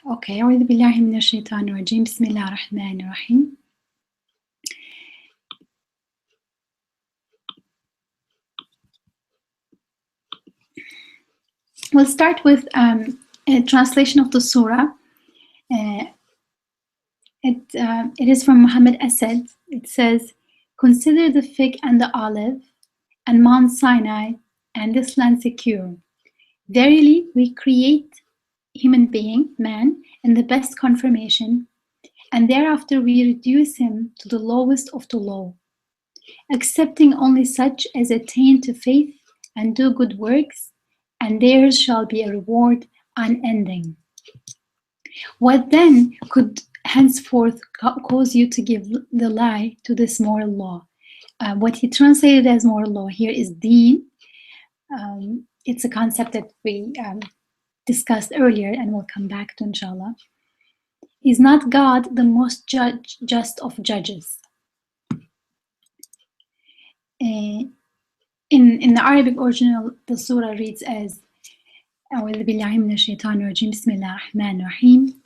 Okay, أعوذ بالله من الشيطان الرجيم. بسم الله الرحمن الرحيم. We'll start with a translation of the surah. It is from Muhammad Asad. It says, "Consider the fig and the olive, and Mount Sinai, and this land secure. Verily, we create human being, man, in the best conformation, and thereafter we reduce him to the lowest of the low, accepting only such as attain to faith and do good works, and theirs shall be a reward unending." What then could henceforth cause you to give the lie to this moral law? What he translated as moral law here is deen. It's a concept that we discussed earlier and we'll come back to, inshallah. Is not God the most just of judges? In the Arabic original, the surah reads as أعوذ بالله من الشيطان الرجيم بسم الله الرحمن الرحيم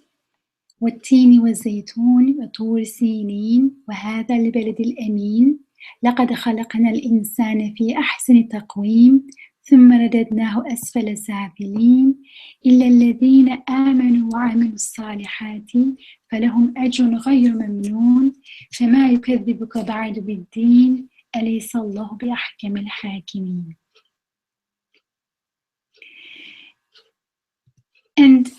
والتين والزيتون وطور سينين وهذا البلد الأمين لقد خلقنا الإنسان في أحسن تقويم ثم رددناه أسفل سافلين إلا الذين آمنوا وعملوا الصالحات فلهم أجر غير ممنون فما يكذبك بعد بالدين أليس الله بأحكم الحاكمين. And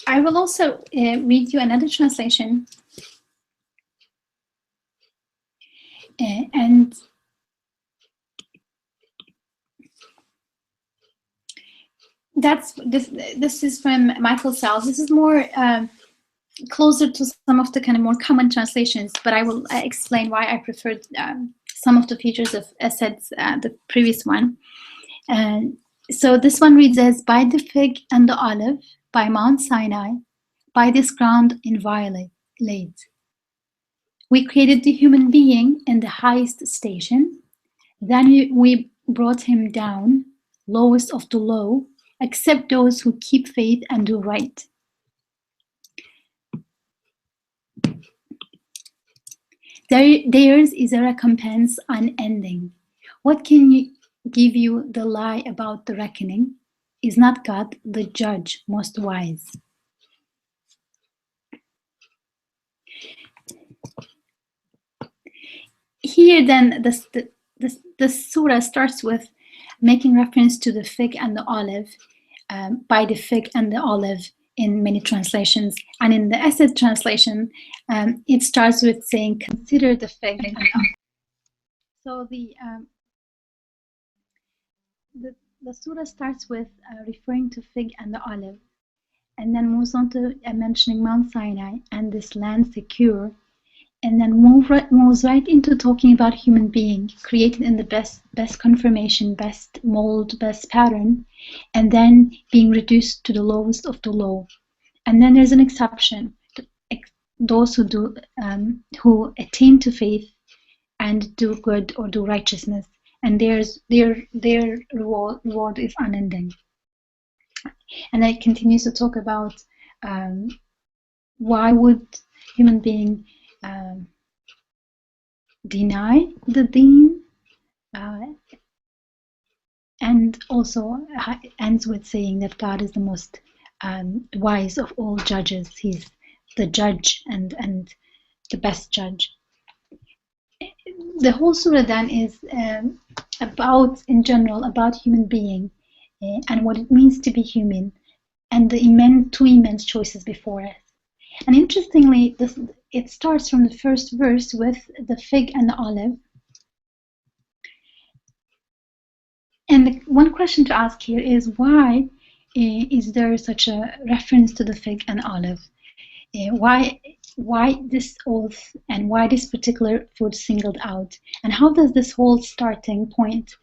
I will also read you another translation. And this is from Michael Salz. This is more closer to some of the kind of more common translations, but I will explain why I preferred some of the features of Asad's, the previous one. So this one reads as, by the fig and the olive, by Mount Sinai, by this ground inviolate. We created the human being in the highest station. Then we brought him down, lowest of the low, except those who keep faith and do right. Theirs is a recompense unending. What can give you the lie about the reckoning? Is not God the judge most wise? Here then, the surah starts with making reference to the fig and the olive, by the fig and the olive in many translations. And in the Asad translation, it starts with saying, consider the fig and the olive. So the surah starts with referring to fig and the olive, and then moves on to mentioning Mount Sinai and this land secure, and then moves right into talking about human being created in the best conformation, best mold, best pattern, and then being reduced to the lowest of the low. And then there's an exception: those who attain to faith and do good or do righteousness, and their reward is unending. And then it continues to talk about why would human being deny the deen, and also ends with saying that God is the most wise of all judges. He's the judge and the best judge. The whole surah then is about, in general, about human being and what it means to be human, and the two immense choices before us. And interestingly, it starts from the first verse with the fig and the olive. And one question to ask here is, why is there such a reference to the fig and olive? Why this oath, and why this particular food singled out? And how does this whole starting point,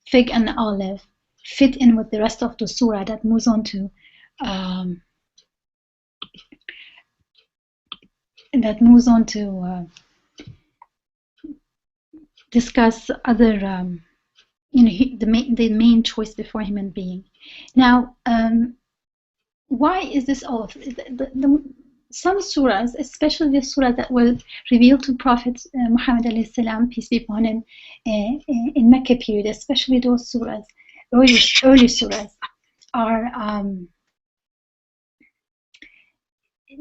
fig and olive, fit in with the rest of the surah that moves on to discuss other, the main choice before human being? Now, why is this oath? Some surahs, especially the surah that were revealed to Prophet Muhammad alayhi salam, peace be upon him, in Mecca period, especially those surahs, early surahs, are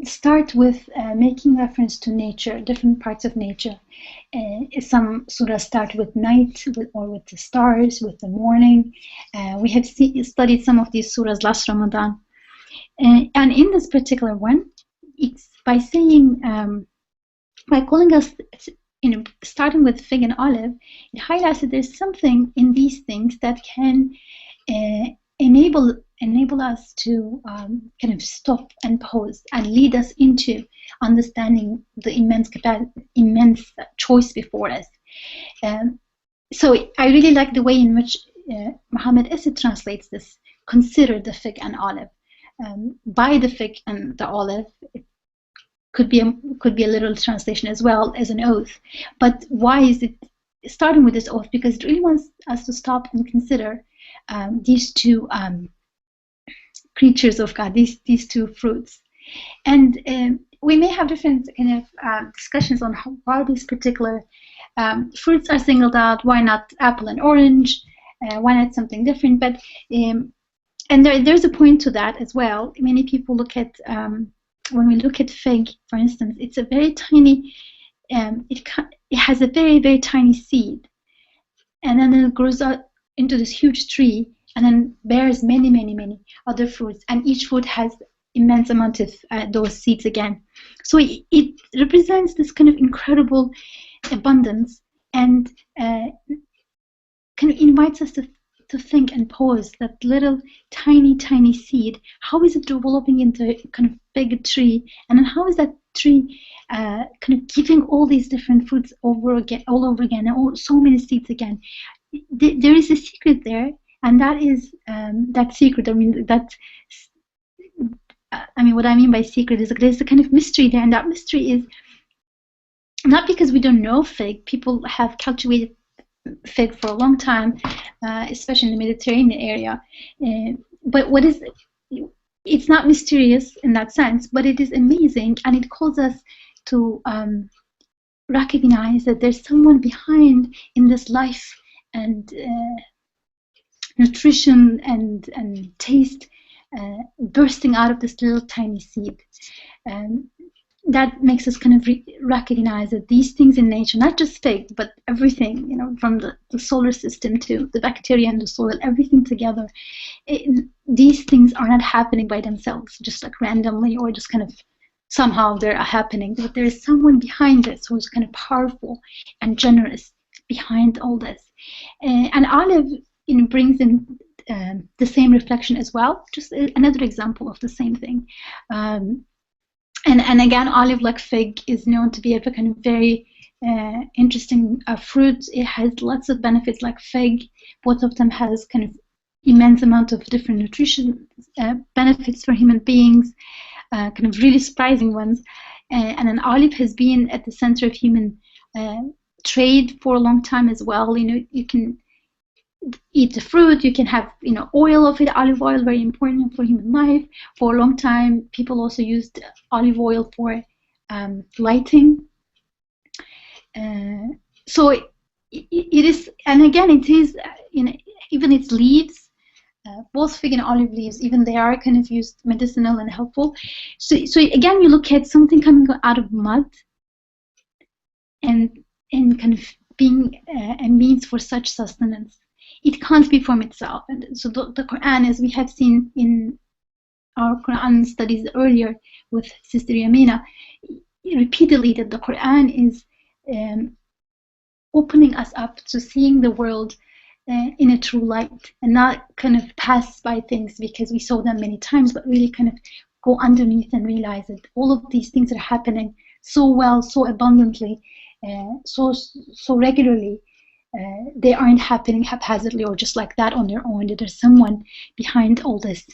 start with making reference to nature, different parts of nature. Some surahs start with night, or with the stars, with the morning. We have studied some of these surahs last Ramadan. And in this particular one, it's by saying, by calling us, starting with fig and olive, it highlights that there's something in these things that can enable us to kind of stop and pause and lead us into understanding the immense choice before us. So I really like the way in which Muhammad Asad translates this: consider the fig and olive. By the fig and the olive, it could be a literal translation as well as an oath. But why is it starting with this oath? Because it really wants us to stop and consider these two creatures of God, these two fruits. And we may have different kind of discussions on why these particular fruits are singled out. Why not apple and orange? Why not something different? But and there's a point to that as well. Many people look at, when we look at fig, for instance, it's a very tiny, it has a very, very tiny seed. And then it grows out into this huge tree, and then bears many, many, many other fruits. And each fruit has immense amount of those seeds again. So it represents this kind of incredible abundance, and kind of invites us to think and pause. That little tiny seed, how is it developing into a kind of big tree? And then how is that tree kind of giving all these different fruits all over again, and so many seeds again? There is a secret there, and that is that secret. What I mean by secret is there's a kind of mystery there, and that mystery is not because we don't know fig. People have cultivated fig for a long time, especially in the Mediterranean area. But it's not mysterious in that sense, but it is amazing, and it calls us to recognize that there's someone behind in this life and nutrition and taste bursting out of this little tiny seed. That makes us kind of recognize that these things in nature, not just fig, but everything, from the solar system to the bacteria in the soil, everything together, these things are not happening by themselves, just like randomly or just kind of somehow they're happening. But there is someone behind this who's kind of powerful and generous behind all this. And olive brings in the same reflection as well, just another example of the same thing. And again, olive, like fig, is known to be a kind of very interesting fruit. It has lots of benefits like fig. Both of them has kind of immense amount of different nutrition benefits for human beings, kind of really surprising ones. And an olive has been at the center of human trade for a long time as well. You can eat the fruit, you can have oil of it, olive oil, very important for human life. For a long time, people also used olive oil for lighting. So it is, and again, it is, even its leaves, both fig and olive leaves, even they are kind of used medicinal and helpful. So again, you look at something coming out of mud and kind of being a means for such sustenance. It can't be from itself. And so the Quran, as we have seen in our Quran studies earlier with Sister Yamina, repeatedly, that the Quran is opening us up to seeing the world in a true light, and not kind of pass by things because we saw them many times, but really kind of go underneath and realize that all of these things are happening so well, so abundantly, so regularly. They aren't happening haphazardly or just like that on their own. There's someone behind all this.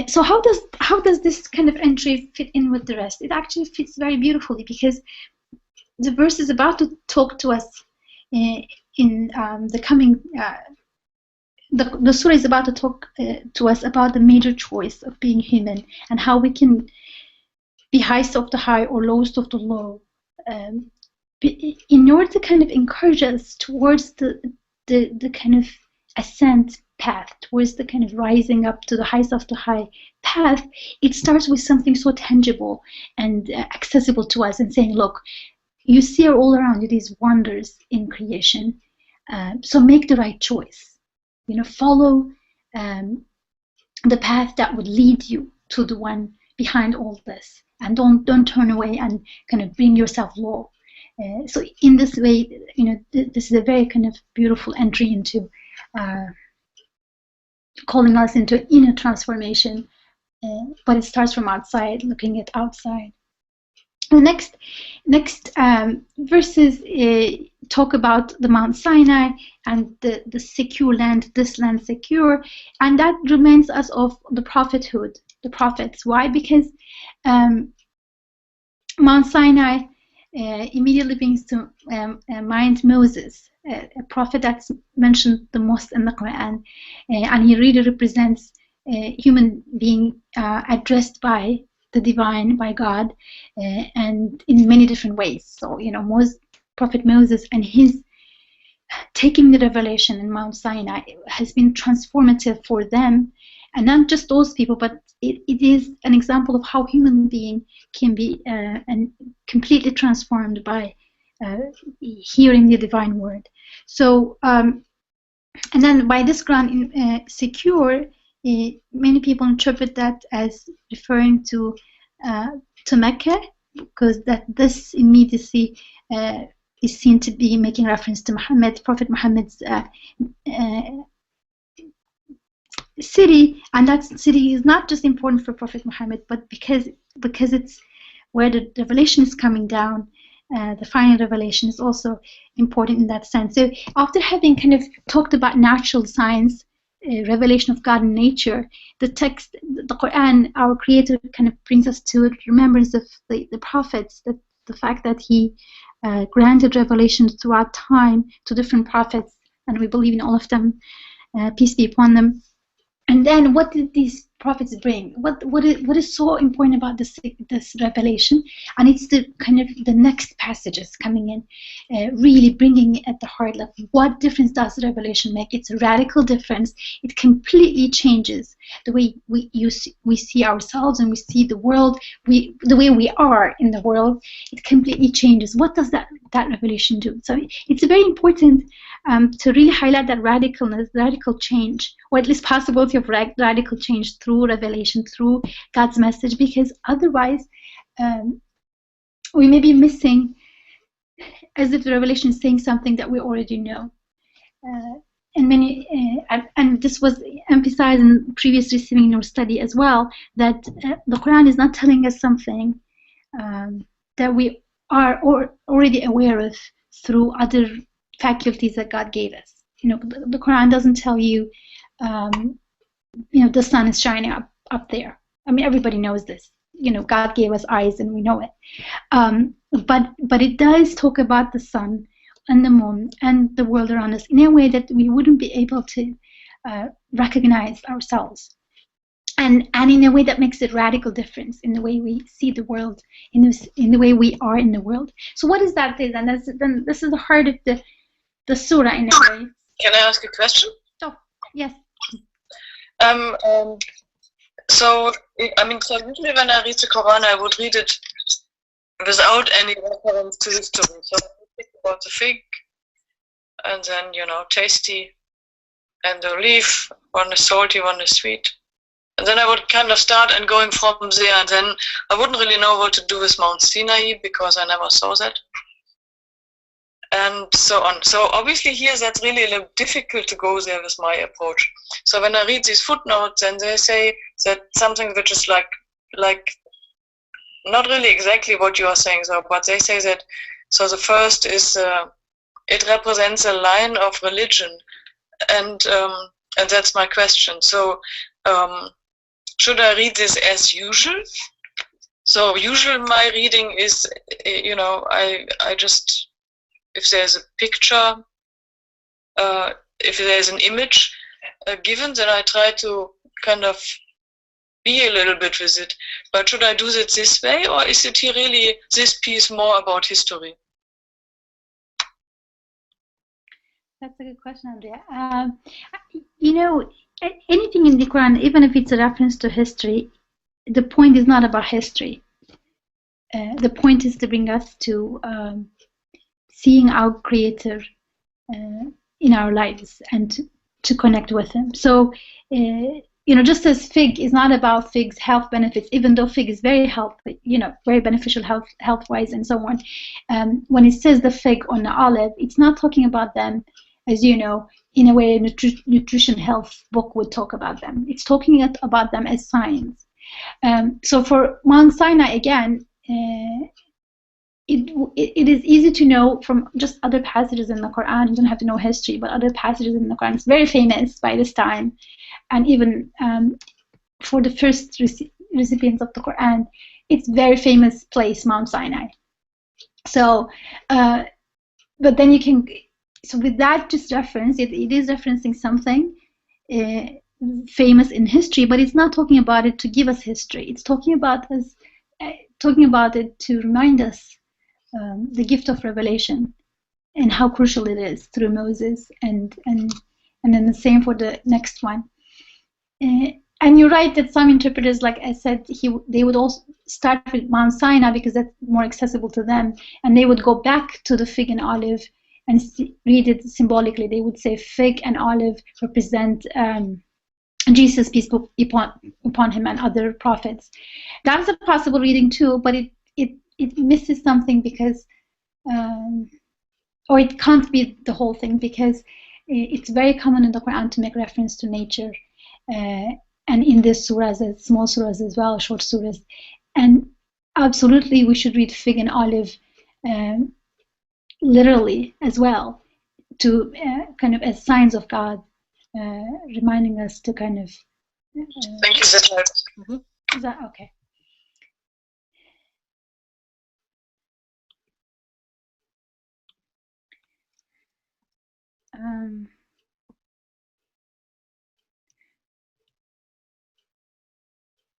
So how does this kind of entry fit in with the rest? It actually fits very beautifully, because the verse is about to talk to us in the coming the surah is about to talk to us about the major choice of being human and how we can be highest of the high or lowest of the low, in order to kind of encourage us towards the kind of ascent path, towards the kind of rising up to the highest of the high path. It starts with something so tangible and accessible to us, and saying, look, you see all around you these wonders in creation, so make the right choice. You know, follow the path that would lead you to the one behind all this, and don't turn away and kind of bring yourself low. So in this way, you know, this is a very kind of beautiful entry into calling us into inner transformation, but it starts from outside, looking at outside. The next verses talk about the Mount Sinai and the secure land, this land secure, and that reminds us of the prophethood, the prophets. Why? Because Mount Sinai immediately brings to mind Moses, a prophet that's mentioned the most in the Quran, and he really represents a human being addressed by the divine, by God, and in many different ways. So, you know, Prophet Moses and his taking the revelation in Mount Sinai has been transformative for them, and not just those people, but it is an example of how human being can be and completely transformed by hearing the divine word. So, and then by this ground secure, many people interpret that as referring to Mecca, because that this immediacy is seen to be making reference to Muhammad, Prophet Muhammad's city, and that city is not just important for Prophet Muhammad, but because it's where the revelation is coming down. The final revelation is also important in that sense. So after having kind of talked about natural science, revelation of God in nature, the text, the Quran, our Creator, kind of brings us to remembrance of the prophets, the fact that He granted revelations throughout time to different prophets, and we believe in all of them, peace be upon them. And then, what did these prophets bring? What is so important about this revelation? And it's the kind of the next passages coming in, really bringing it at the heart level. What difference does the revelation make? It's a radical difference. It completely changes the way we see ourselves and we see the world. The way we are in the world, it completely changes. What does that revelation do? So it's very important to really highlight that radicalness, radical change, or at least possibility of radical change through revelation, through God's message, because otherwise we may be missing, as if the revelation is saying something that we already know. And this was emphasized in previous receiving or study as well, that the Quran is not telling us something that we are already aware of through other faculties that God gave us. You know, the Quran doesn't tell you, you know, the sun is shining up there. I mean, everybody knows this. You know, God gave us eyes and we know it. But it does talk about the sun and the moon and the world around us in a way that we wouldn't be able to recognize ourselves. And in a way that makes a radical difference in the way we see the world, in the way we are in the world. So what is that? And then this is the heart of the surah in a way. Can I ask a question? Oh, yes. So, I mean, so usually when I read the Quran, I would read it without any reference to history. So I would think about the fig, and then, you know, tasty, and the leaf, one is salty, one is sweet. And then I would kind of start and going from there, and then I wouldn't really know what to do with Mount Sinai because I never saw that. And so on. So obviously here that's really a little difficult to go there with my approach. So when I read these footnotes, and they say that something which is like not really exactly what you are saying, so, but they say that, so the first is it represents a line of religion, and that's my question. So should I read this as usual? So usual my reading is, you know, I just, if there's a picture, if there's an image, given, then I try to kind of be a little bit with it. But should I do it this way, or is it here really this piece more about history? That's a good question, Andrea. You know, anything in the Quran, even if it's a reference to history, the point is not about history. The point is to bring us to seeing our Creator in our lives and to connect with Him. So, you know, just as fig is not about fig's health benefits, even though fig is very healthy, you know, very beneficial health-wise and so on. When it says the fig on the olive, it's not talking about them, as you know, in a way a nutrition health book would talk about them. It's talking about them as signs. So for Mount Sinai, again, it is easy to know from just other passages in the Quran. You don't have to know history, but other passages in the Quran. It's very famous by this time. And even for the first recipients of the Quran, it's a very famous place, Mount Sinai. So, but then you can, so with that just reference, it is referencing something famous in history, but it's not talking about it to give us history. It's talking about us, talking about it to remind us the gift of revelation and how crucial it is through Moses, and then the same for the next one. And you're right that some interpreters, like I said, they would also start with Mount Sinai because that's more accessible to them, and they would go back to the fig and olive and read it symbolically. They would say fig and olive represent Jesus, peace be upon him, and other prophets. That's a possible reading too, but it misses something because, or it can't be the whole thing, because it's very common in the Quran to make reference to nature, and in the surahs, small surahs as well, short surahs. And absolutely, we should read fig and olive literally as well, to kind of as signs of God, reminding us to kind of. Thank you, that Is that okay?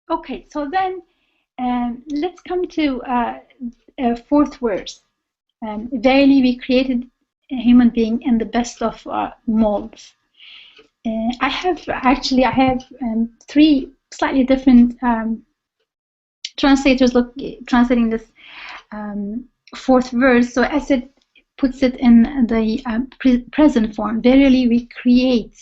Okay, so then let's come to fourth verse. Verily, we created a human being in the best of molds. I have three slightly different translators translating this fourth verse. So as it puts it in the present form, verily we create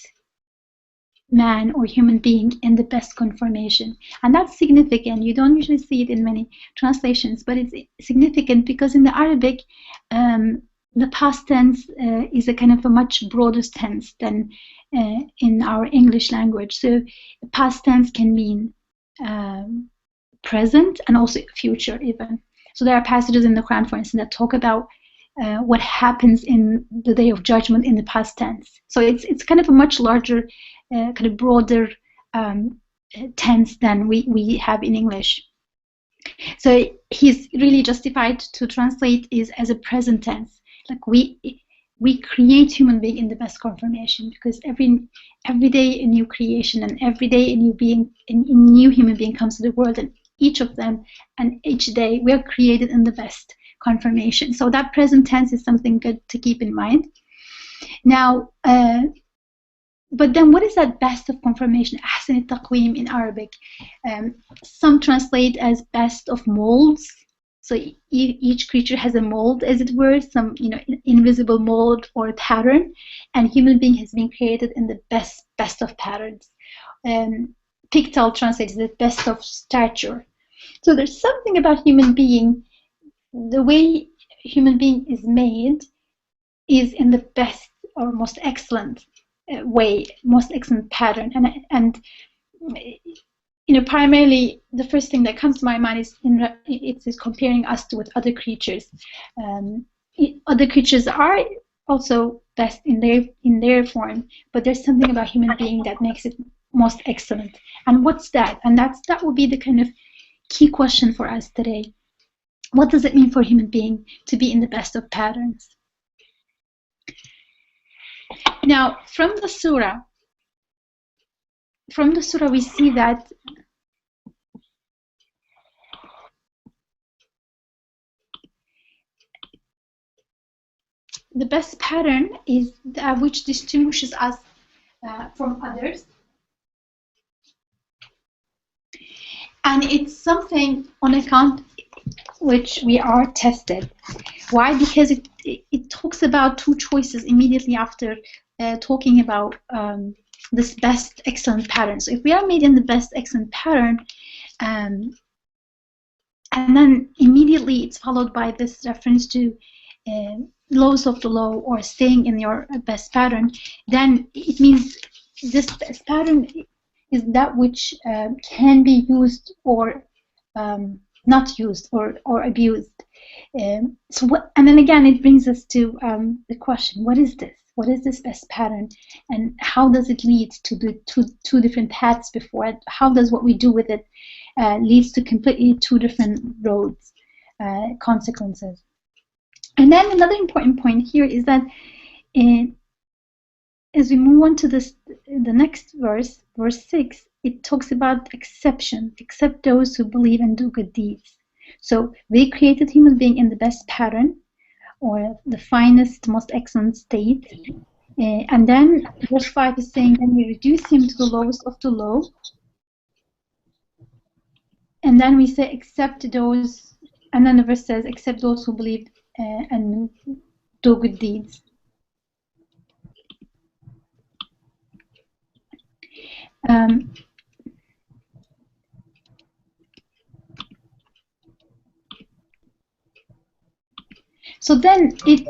man or human being in the best conformation. And that's significant. You don't usually see it in many translations, but it's significant because in the Arabic, the past tense is a kind of a much broader tense than in our English language. So past tense can mean present and also future even. So there are passages in the Quran, for instance, that talk about what happens in the day of judgment in the past tense. So it's kind of a much larger, kind of broader tense than we have in English. So he's really justified to translate is as a present tense. Like we create human being in the best conformation, because every day a new creation and every day a new being, a new human being comes to the world, and each of them and each day we are created in the best conformation. So that present tense is something good to keep in mind. Now, but then what is that best of conformation? Ahsan al-taqweem in Arabic. Some translate as best of molds. So each creature has a mold, as it were, some invisible mold or pattern, and human being has been created in the best of patterns. Pickthall translates the best of stature. So there's something about human being, the way human being is made is in the best or most excellent way, most excellent pattern, and primarily the first thing that comes to my mind is it's comparing us with other creatures. Other creatures are also best in their form, but there's something about human being that makes it most excellent. And what's that? And that will be the kind of key question for us today. What does it mean for a human being to be in the best of patterns? Now, from the surah, from the surah we see that the best pattern is that which distinguishes us from others. And it's something on account which we are tested. Why? Because it talks about two choices immediately after talking about this best excellent pattern. So if we are made in the best excellent pattern, and then immediately it's followed by this reference to lowest of the low or staying in your best pattern, then it means this best pattern is that which can be used or not used or abused. So what, and then again, it brings us to the question: what is this? What is this best pattern, and how does it lead to the two different paths before it? How does what we do with it leads to completely two different roads, consequences? And then another important point here is that as we move on to this, the next verse, verse 6, it talks about exception, except those who believe and do good deeds. So we created human being in the best pattern, or the finest, most excellent state. And then verse 5 is saying, then we reduce him to the lowest of the low. And then we say, except those, and then the verse says, except those who believe and do good deeds. So then it's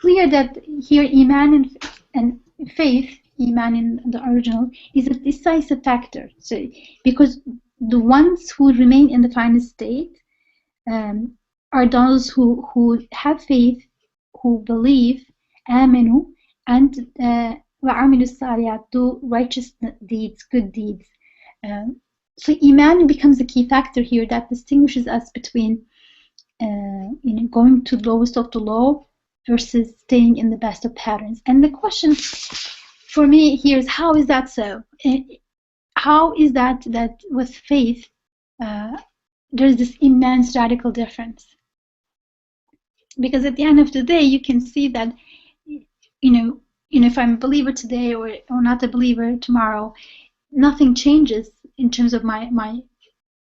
clear that here Iman and faith, Iman in the original, is a decisive factor. So because the ones who remain in the final state are those who have faith, who believe, amenu, and وَعَمِلُوا الصَّالِحَاتِ, do righteous deeds, good deeds. So Iman becomes a key factor here that distinguishes us between going to the lowest of the low versus staying in the best of patterns. And the question for me here is, how is that so? How is that with faith there's this immense radical difference? Because at the end of the day, you can see that if I'm a believer today or not a believer tomorrow, nothing changes in terms of my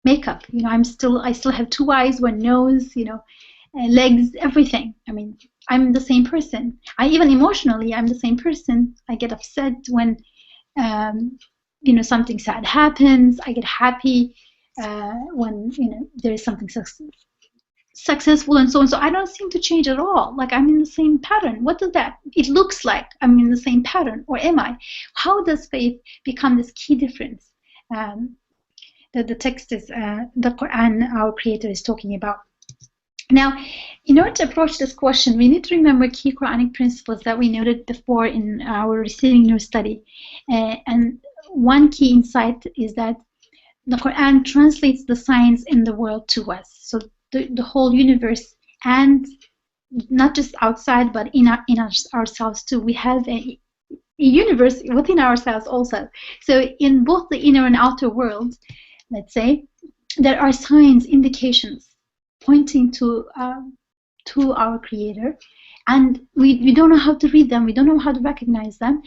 makeup. I still have two eyes, one nose, legs, everything. I mean, I'm the same person. Even emotionally, I'm the same person. I get upset when something sad happens. I get happy when there is something successful and so on. So I don't seem to change at all. Like, I'm in the same pattern. What does that? It looks like I'm in the same pattern, or am I? How does faith become this key difference? That the text is the Quran, our Creator, is talking about. Now, in order to approach this question, we need to remember key Quranic principles that we noted before in our Receiving New study. And one key insight is that the Quran translates the signs in the world to us. So the whole universe, and not just outside, but in ourselves too. We have a universe within ourselves also. So in both the inner and outer world, let's say, there are signs, indications pointing to our Creator, and we don't know how to read them. We don't know how to recognize them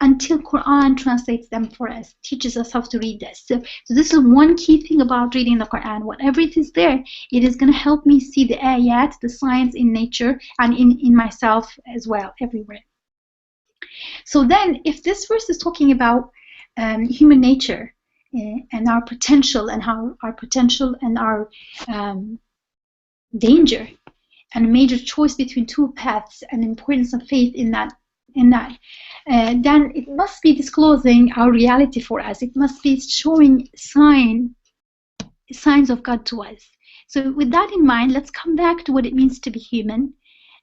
until Quran translates them for us, teaches us how to read this. So this is one key thing about reading the Quran. Whatever it is there, it is going to help me see the ayat, the signs in nature, and in myself as well, everywhere. So then, if this verse is talking about human nature and our potential, and how our potential and our danger, and a major choice between two paths, and importance of faith in that, then it must be disclosing our reality for us. It must be showing signs of God to us. So with that in mind, let's come back to what it means to be human,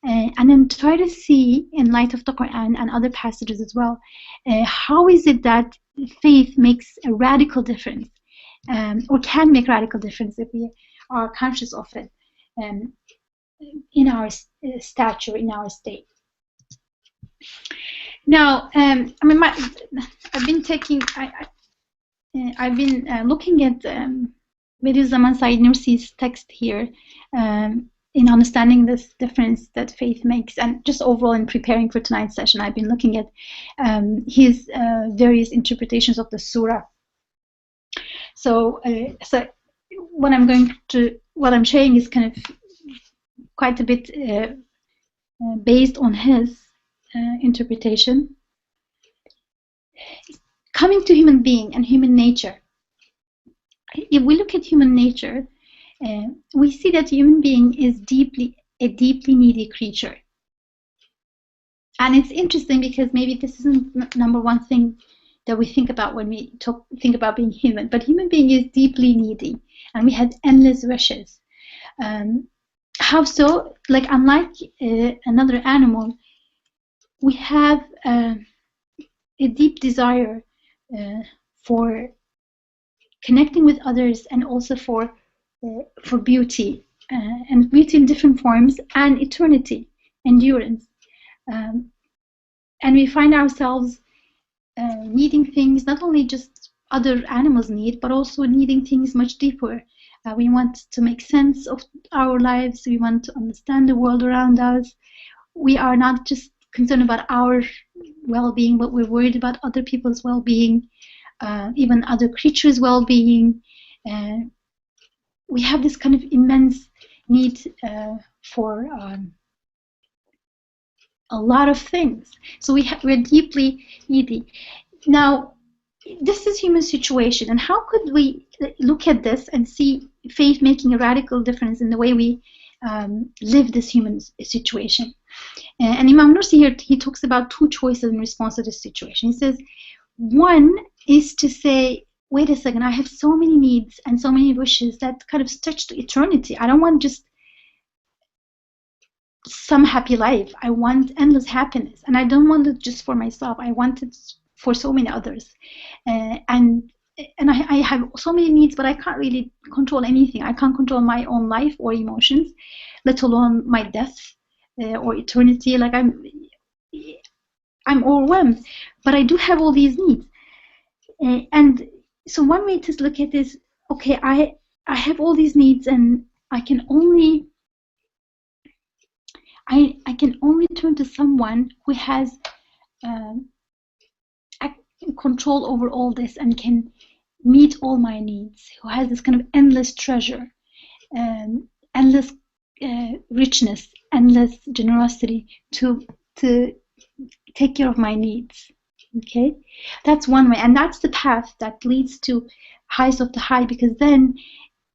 and then try to see, in light of the Quran and other passages as well, how is it that faith makes a radical difference, or can make radical difference if we are conscious of it in our stature, in our state. Now, I've been taking. I've been looking at Bediüzzaman Said Nursi's text here in understanding this difference that faith makes, and just overall in preparing for tonight's session, I've been looking at his various interpretations of the Sura. So, what I'm sharing is kind of quite a bit based on his interpretation. Coming to human being and human nature, if we look at human nature, we see that human being is a deeply needy creature. And it's interesting because maybe this isn't number one thing that we think about when we think about being human, but human being is deeply needy, and we have endless wishes. How so? Like, unlike another animal, we have a deep desire for connecting with others, and also for beauty, and beauty in different forms, and eternity, endurance. And we find ourselves needing things not only just other animals need, but also needing things much deeper. We want to make sense of our lives. We want to understand the world around us. We are not just concerned about our well-being, but we're worried about other people's well-being, even other creatures' well-being. We have this kind of immense need for a lot of things. So we're deeply needy. Now, this is human situation, and how could we look at this and see faith making a radical difference in the way we live this human situation? And Imam Nursi here, he talks about two choices in response to this situation. He says, one is to say, wait a second, I have so many needs and so many wishes that kind of stretch to eternity. I don't want just some happy life. I want endless happiness, and I don't want it just for myself. I want it for so many others, and I have so many needs, but I can't really control anything. I can't control my own life or emotions, let alone my death or eternity. Like, I'm overwhelmed, but I do have all these needs, and so one way to look at this, okay, I have all these needs, and I can only turn to someone who has control over all this and can meet all my needs, who has this kind of endless treasure, endless richness, endless generosity to take care of my needs. Okay, that's one way, and that's the path that leads to highest of the high, because then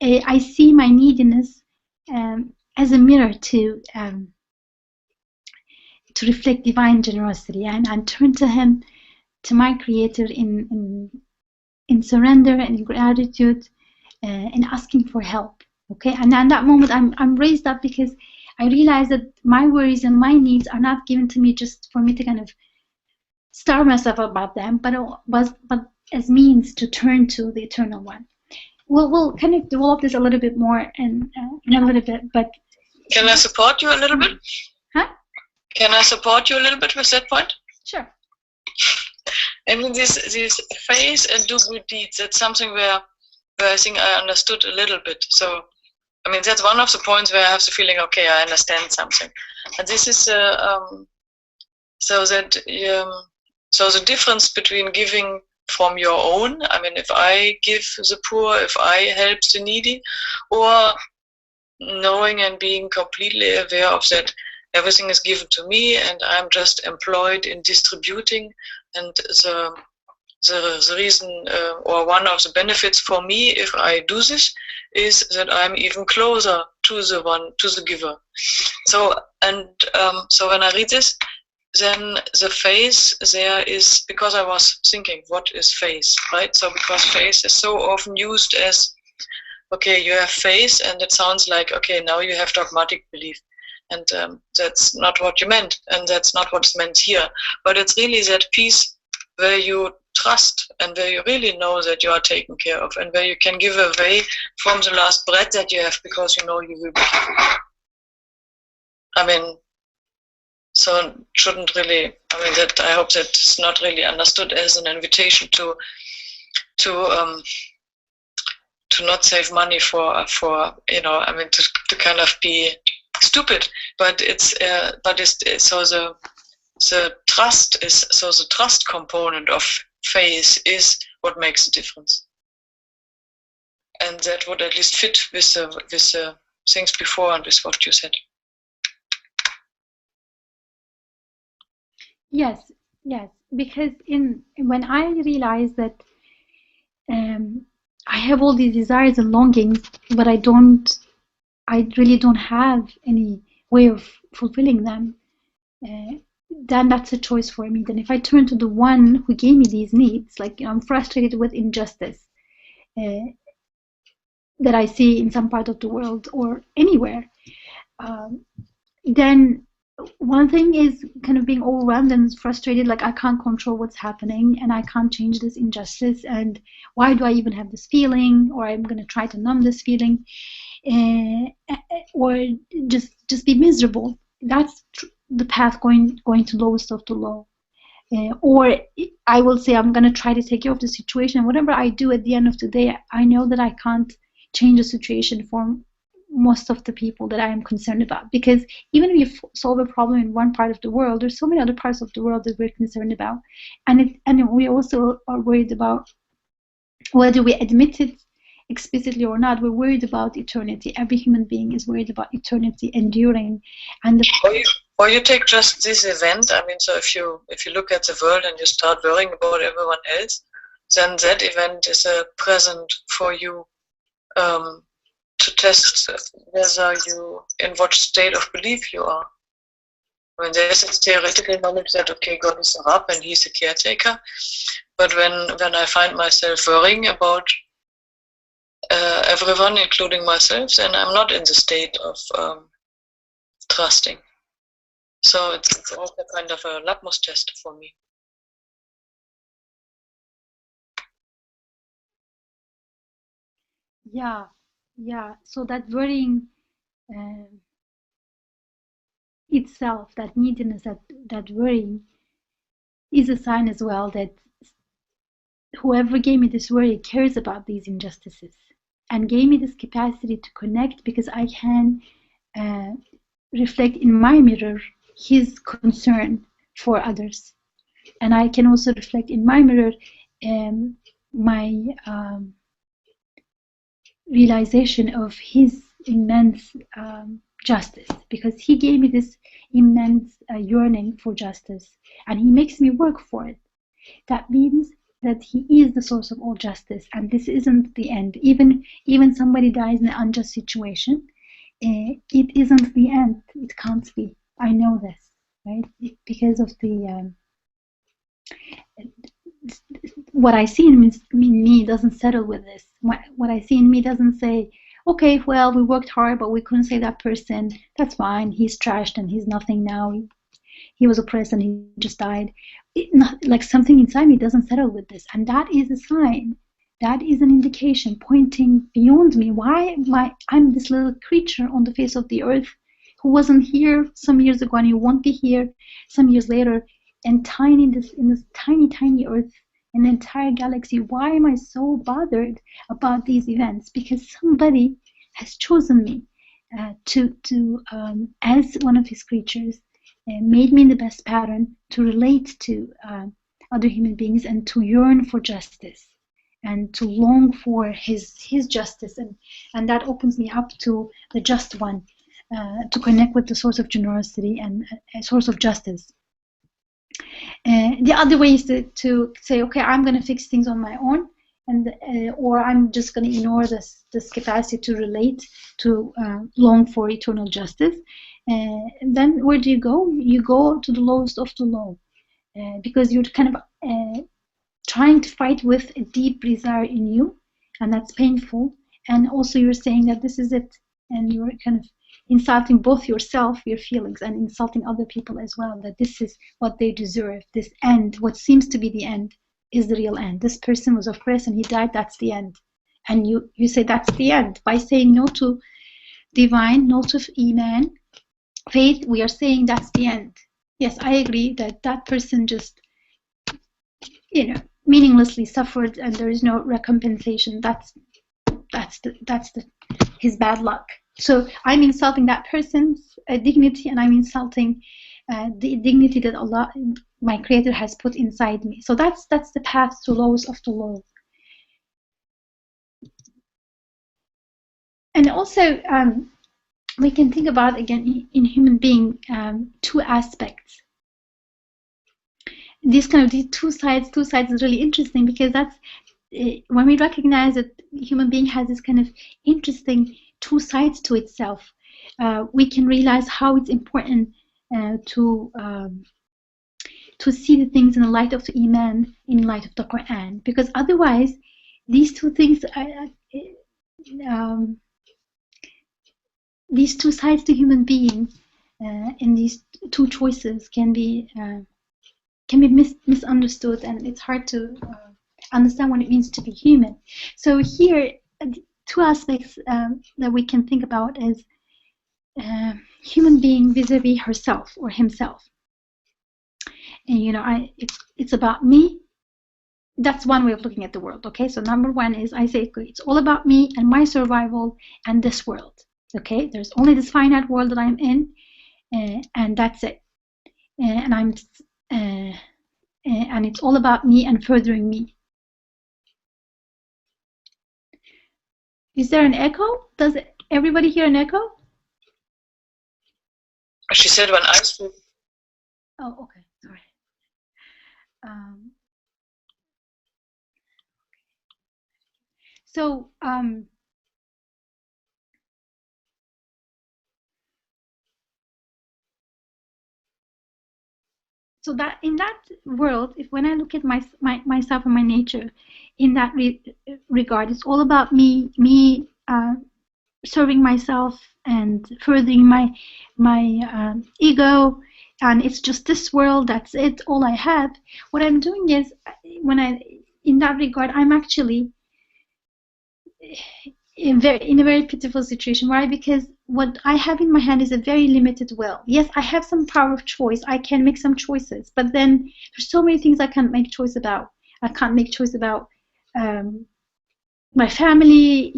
I see my neediness as a mirror to reflect divine generosity, and turn to him, to my creator, in surrender and in gratitude, and asking for help. Okay, and in that moment I'm raised up, because I realize that my worries and my needs are not given to me just for me to kind of starve myself about them, but as means to turn to the Eternal One. We'll kind of develop this a little bit more in a little bit, but can I support you a little bit? Huh? Can I support you a little bit with that point? Sure. I mean, this faith and do good deeds, that's something where I think I understood a little bit. So, I mean, that's one of the points where I have the feeling, okay, I understand something. And this is so the difference between giving from your own, I mean, if I give the poor, if I help the needy, or knowing and being completely aware of that everything is given to me and I'm just employed in distributing, and the reason or one of the benefits for me if I do this is that I'm even closer to the giver. So when I read this, then the faith there is, because I was thinking, what is faith, right? So because faith is so often used as, okay, you have faith, and it sounds like, okay, now you have dogmatic belief. And that's not what you meant, and that's not what's meant here. But it's really that piece where you trust and where you really know that you are taken care of, and where you can give away from the last breath that you have, because you know you will be given. I mean, so shouldn't really, I mean, that I hope that's not really understood as an invitation to to not save money for I mean to kind of be stupid, but it's so the trust component of faith is what makes a difference, and that would at least fit with the things before and with what you said. Yes, because when I realized that I have all these desires and longings, but I really don't have any way of fulfilling them, then that's a choice for me. Then if I turn to the one who gave me these needs, like I'm frustrated with injustice that I see in some part of the world or anywhere, then one thing is kind of being overwhelmed and frustrated, like I can't control what's happening and I can't change this injustice, and why do I even have this feeling, or I'm going to try to numb this feeling, or just be miserable. That's the path going to lowest of the low. Or I will say I'm going to try to take care of the situation. Whatever I do at the end of the day, I know that I can't change the situation for most of the people that I am concerned about, because even if you solve a problem in one part of the world, there's so many other parts of the world that we're concerned about, and we also are worried about, whether we admit it explicitly or not, we're worried about eternity. Every human being is worried about eternity, enduring, and or you take just this event. I mean, so if you look at the world and you start worrying about everyone else, then that event is a present for you to test whether you, in what state of belief you are. I mean, there's a theoretical knowledge that, okay, God is a Rab and he's a caretaker, but when I find myself worrying about everyone, including myself, then I'm not in the state of trusting. So it's also kind of a litmus test for me. Yeah. So that worrying itself, that neediness, that worrying, is a sign as well that whoever gave me this worry cares about these injustices and gave me this capacity to connect, because I can reflect in my mirror his concern for others, and I can also reflect in my mirror my realization of his immense justice, because he gave me this immense yearning for justice, and he makes me work for it. That means that he is the source of all justice, and this isn't the end. Even somebody dies in an unjust situation, it isn't the end. It can't be. I know this, right? Because of the what I see in me doesn't settle with this. What I see in me doesn't say, okay, well, we worked hard, but we couldn't save that person. That's fine. He's trashed and he's nothing now. He was oppressed and he just died. Like something inside me doesn't settle with this, and that is a sign. That is an indication pointing beyond me. Why I'm this little creature on the face of the earth who wasn't here some years ago and who won't be here some years later, and tiny in this tiny earth, an entire galaxy. Why am I so bothered about these events? Because somebody has chosen me to as one of his creatures, made me in the best pattern to relate to other human beings and to yearn for justice and to long for his justice, and that opens me up to the just one, to connect with the source of generosity and a source of justice. The other way is to say, okay, I'm going to fix things on my own, and or I'm just going to ignore this capacity to relate, to long for eternal justice. Then where do you go? You go to the lowest of the low, because you're kind of trying to fight with a deep desire in you, and that's painful. And also you're saying that this is it, and you're kind of insulting both yourself, your feelings, and insulting other people as well, that this is what they deserve. This end, what seems to be the end, is the real end. This person was oppressed and he died, that's the end. And you say that's the end. By saying no to divine, no to Iman, faith, we are saying that's the end. Yes, I agree that person just, meaninglessly suffered and there is no recompensation. That's his bad luck. So I'm insulting that person's dignity, and I'm insulting the dignity that Allah, my Creator, has put inside me. So that's the path to lowest of the low. And also, we can think about, again, in human being, two aspects. These two sides is really interesting, because that's when we recognize that human being has this kind of interesting two sides to itself. We can realize how it's important to see the things in the light of the Iman, in light of the Quran, because otherwise these two things these two sides to human being, and these two choices can be misunderstood, and it's hard to understand what it means to be human. So here, two aspects that we can think about is human being vis-a-vis herself or himself. And it's about me. That's one way of looking at the world. Okay, so number one is, I say, okay, it's all about me and my survival and this world. Okay, there's only this finite world that I'm in, and that's it. And it's all about me and furthering me. Is there an echo? Does everybody hear an echo? She said when I speak. Oh, okay, sorry. So that in that world, when I look at myself and my nature, in that regard, it's all about me serving myself and furthering my ego, and it's just this world. That's it. All I have. What I'm doing is, in that regard, I'm actually in a very pitiful situation. Why? Because what I have in my hand is a very limited will. Yes, I have some power of choice. I can make some choices, but then there's so many things I can't make choice about. I can't make choice about my family,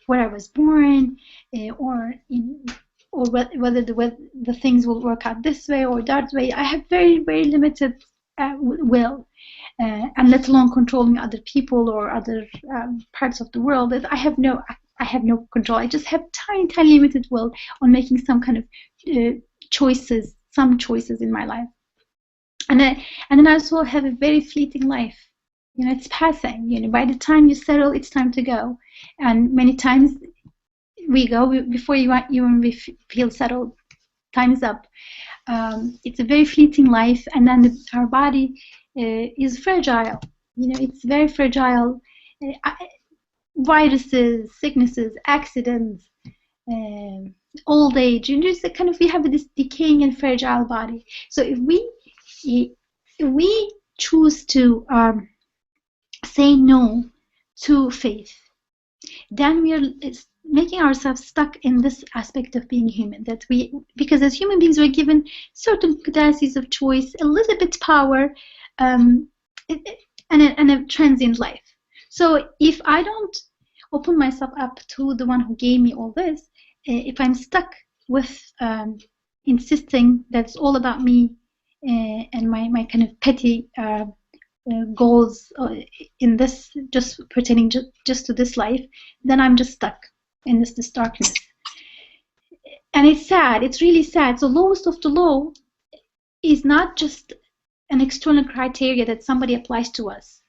where I was born, or whether the things will work out this way or that way. I have very, very limited will, and let alone controlling other people or other parts of the world. That I have no control. I just have tiny limited will on making some kind of choices in my life. And then I also have a very fleeting life. It's passing. By the time you settle, it's time to go. And many times we go before you even feel settled. Time is up. It's a very fleeting life, and then our body is fragile. It's very fragile. Viruses, sicknesses, accidents, old age. Just we have this decaying and fragile body. So if we choose to say no to faith, then we are making ourselves stuck in this aspect of being human. Because as human beings, we're given certain capacities of choice, a little bit power, and a transient life. So if I don't open myself up to the one who gave me all this, if I'm stuck with insisting that it's all about me and my kind of petty goals in this, just pertaining just to this life, then I'm just stuck in this darkness. And it's sad. It's really sad. So lowest of the low is not just an external criteria that somebody applies to us,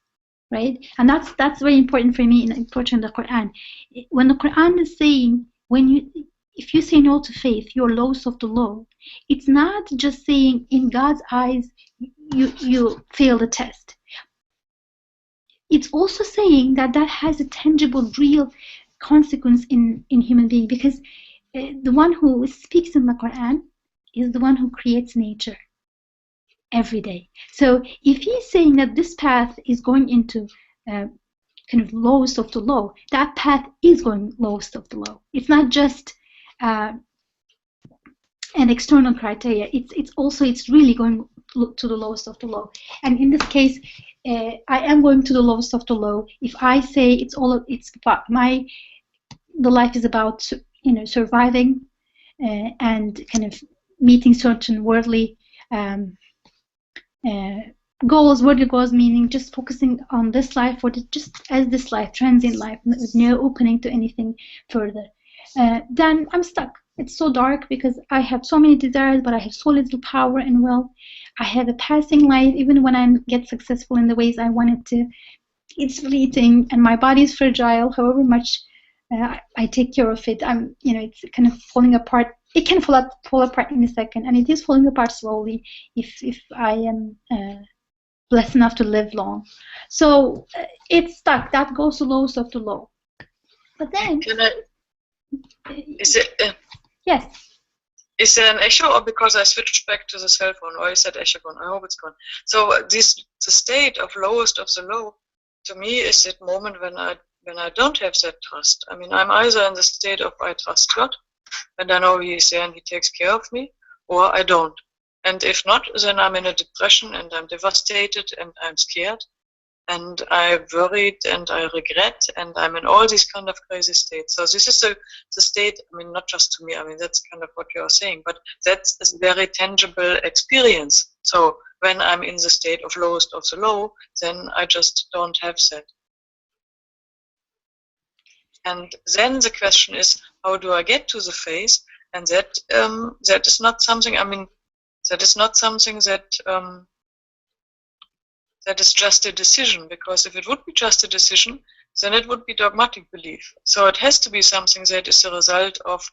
right? And that's very important for me in approaching the Quran. When the Quran is saying, if you say no to faith, you're lowest of the low, it's not just saying in God's eyes you fail the test. It's also saying that has a tangible, real consequence in human being, because the one who speaks in the Quran is the one who creates nature every day. So if he's saying that this path is going into kind of lowest of the low, that path is going lowest of the low. It's not just an external criteria. It's really going to the lowest of the low. And in this case, I am going to the lowest of the low. If I say the life is about, you know, surviving and kind of meeting certain worldly goals, worldly goals, meaning just focusing on this life, or just as this life, transient life, with no opening to anything further, then I'm stuck. It's so dark because I have so many desires, but I have so little power and will. I have a passing life, even when I get successful in the ways I wanted to. It's fleeting, and my body is fragile. However much I take care of it, it's kind of falling apart. It can fall apart in a second, and it is falling apart slowly if I am blessed enough to live long. So it's stuck. That goes the lowest of the low. But then, yes. Is there an echo, or because I switched back to the cell phone, or is that echo gone? I hope it's gone. So the state of lowest of the low, to me, is that moment when I don't have that trust. I mean, I'm either in the state of I trust God, and I know He is there and He takes care of me, or I don't. And if not, then I'm in a depression and I'm devastated and I'm scared and I'm worried and I regret and I'm in all these kind of crazy states. So this is the state, I mean, not just to me, I mean, that's kind of what you're saying, but that's a very tangible experience. So when I'm in the state of lowest of the low, then I just don't have that. And then the question is, how do I get to the phase? And that is not something, I mean, that is not something that that is just a decision, because if it would be just a decision, then it would be dogmatic belief. So it has to be something that is a result of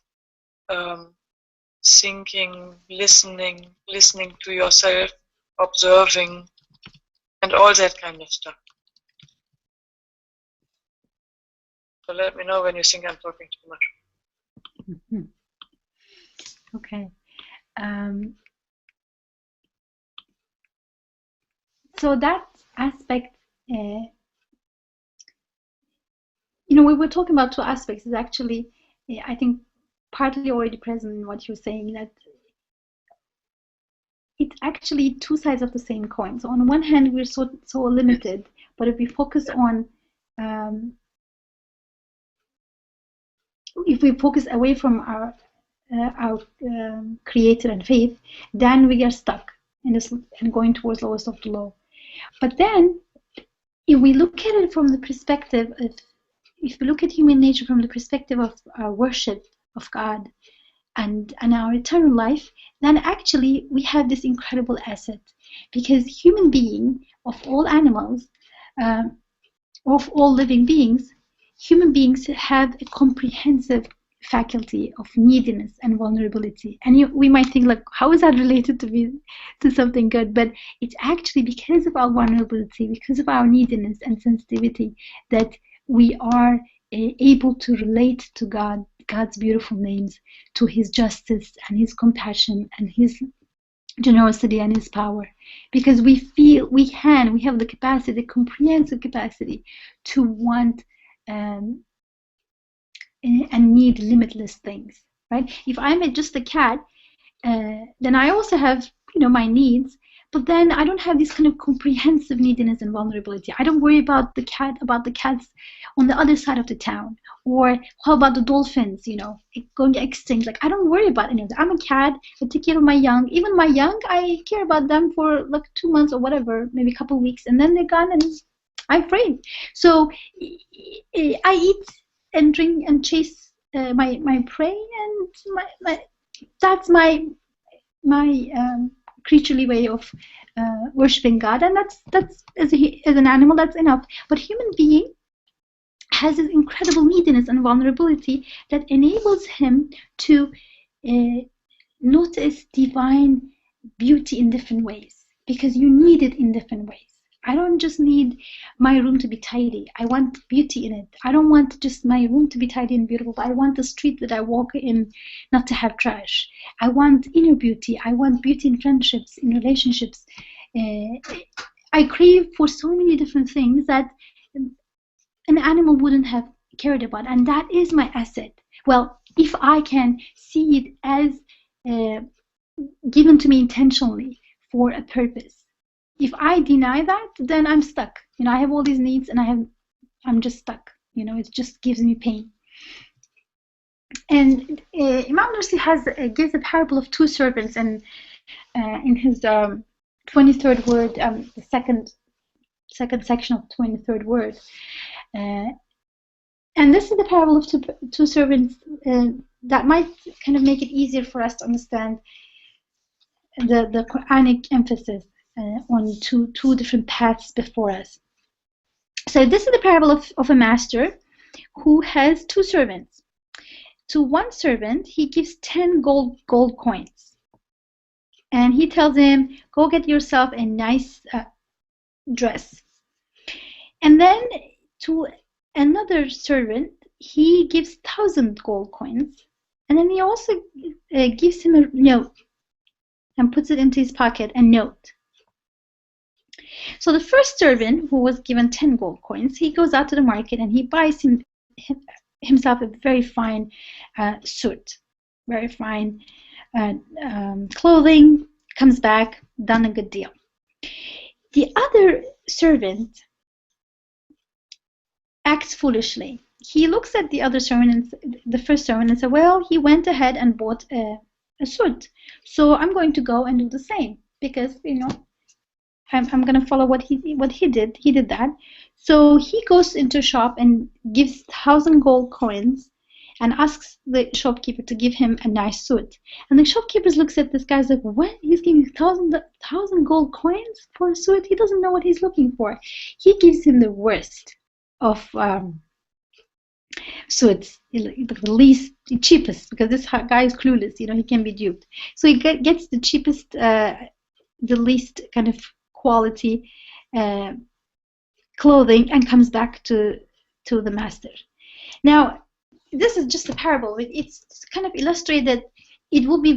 thinking, listening to yourself, observing, and all that kind of stuff. So let me know when you think I'm talking too much. Mm-hmm. Okay. So that aspect, we were talking about two aspects. Is actually, I think, partly already present in what you're saying, that it's actually two sides of the same coin. So on one hand, we're so limited, but if we focus on, if we focus away from our Creator and faith, then we get stuck in this and going towards lowest of the low. But then, if we look at it from the perspective of, if we look at human nature from the perspective of our worship of God and our eternal life, then actually we have this incredible asset, because human being, of all animals, of all living beings, human beings have a comprehensive faculty of neediness and vulnerability. And we might think, like, how is that related to something good? But it's actually because of our vulnerability, because of our neediness and sensitivity, that we are able to relate to God's beautiful names, to His justice and His compassion and His generosity and His power, because we feel we have the capacity, the comprehensive capacity, to want and need limitless things, right? If I'm just a cat, then I also have, my needs, but then I don't have this kind of comprehensive neediness and vulnerability. I don't worry about the cats on the other side of the town, or how about the dolphins, going extinct. Like, I don't worry about any of that. I'm a cat. I take care of my young. Even my young, I care about them for like 2 months or whatever, maybe a couple of weeks, and then they're gone, and I'm free. So I eat and drink and chase my prey, and that's my creaturely way of worshiping God, and that's as an animal, that's enough. But human being has this incredible neediness and vulnerability that enables him to notice divine beauty in different ways, because you need it in different ways. I don't just need my room to be tidy. I want beauty in it. I don't want just my room to be tidy and beautiful, but I want the street that I walk in not to have trash. I want inner beauty. I want beauty in friendships, in relationships. I crave for so many different things that an animal wouldn't have cared about, and that is my asset. Well, if I can see it as given to me intentionally for a purpose. If I deny that, then I'm stuck. I have all these needs and I'm just stuck. It just gives me pain. And Imam Nursi gives a parable of two servants, and in his 23rd word, the second section of 23rd word. And this is the parable of two servants that might kind of make it easier for us to understand the Quranic emphasis on two different paths before us. So this is the parable of a master who has two servants. To one servant, he gives 10 gold coins. And he tells him, go get yourself a nice dress. And then to another servant, he gives 1,000 gold coins. And then he also gives him a note and puts it into his pocket, a note. So the first servant, who was given 10 gold coins, he goes out to the market and he buys himself a very fine suit, very fine clothing, comes back, done a good deal. The other servant acts foolishly. He looks at the other servant, the first servant, and says, well, he went ahead and bought a suit, so I'm going to go and do the same, because I'm going to follow what he did. He did that. So he goes into a shop and gives 1,000 gold coins and asks the shopkeeper to give him a nice suit. And the shopkeeper looks at this guy, like, what? He's giving 1,000 gold coins for a suit? He doesn't know what he's looking for. He gives him the worst of suits, the cheapest, because this guy is clueless. He can be duped. So he gets the cheapest, the least kind of quality clothing and comes back to the master. Now, this is just a parable. It's kind of illustrated that it will be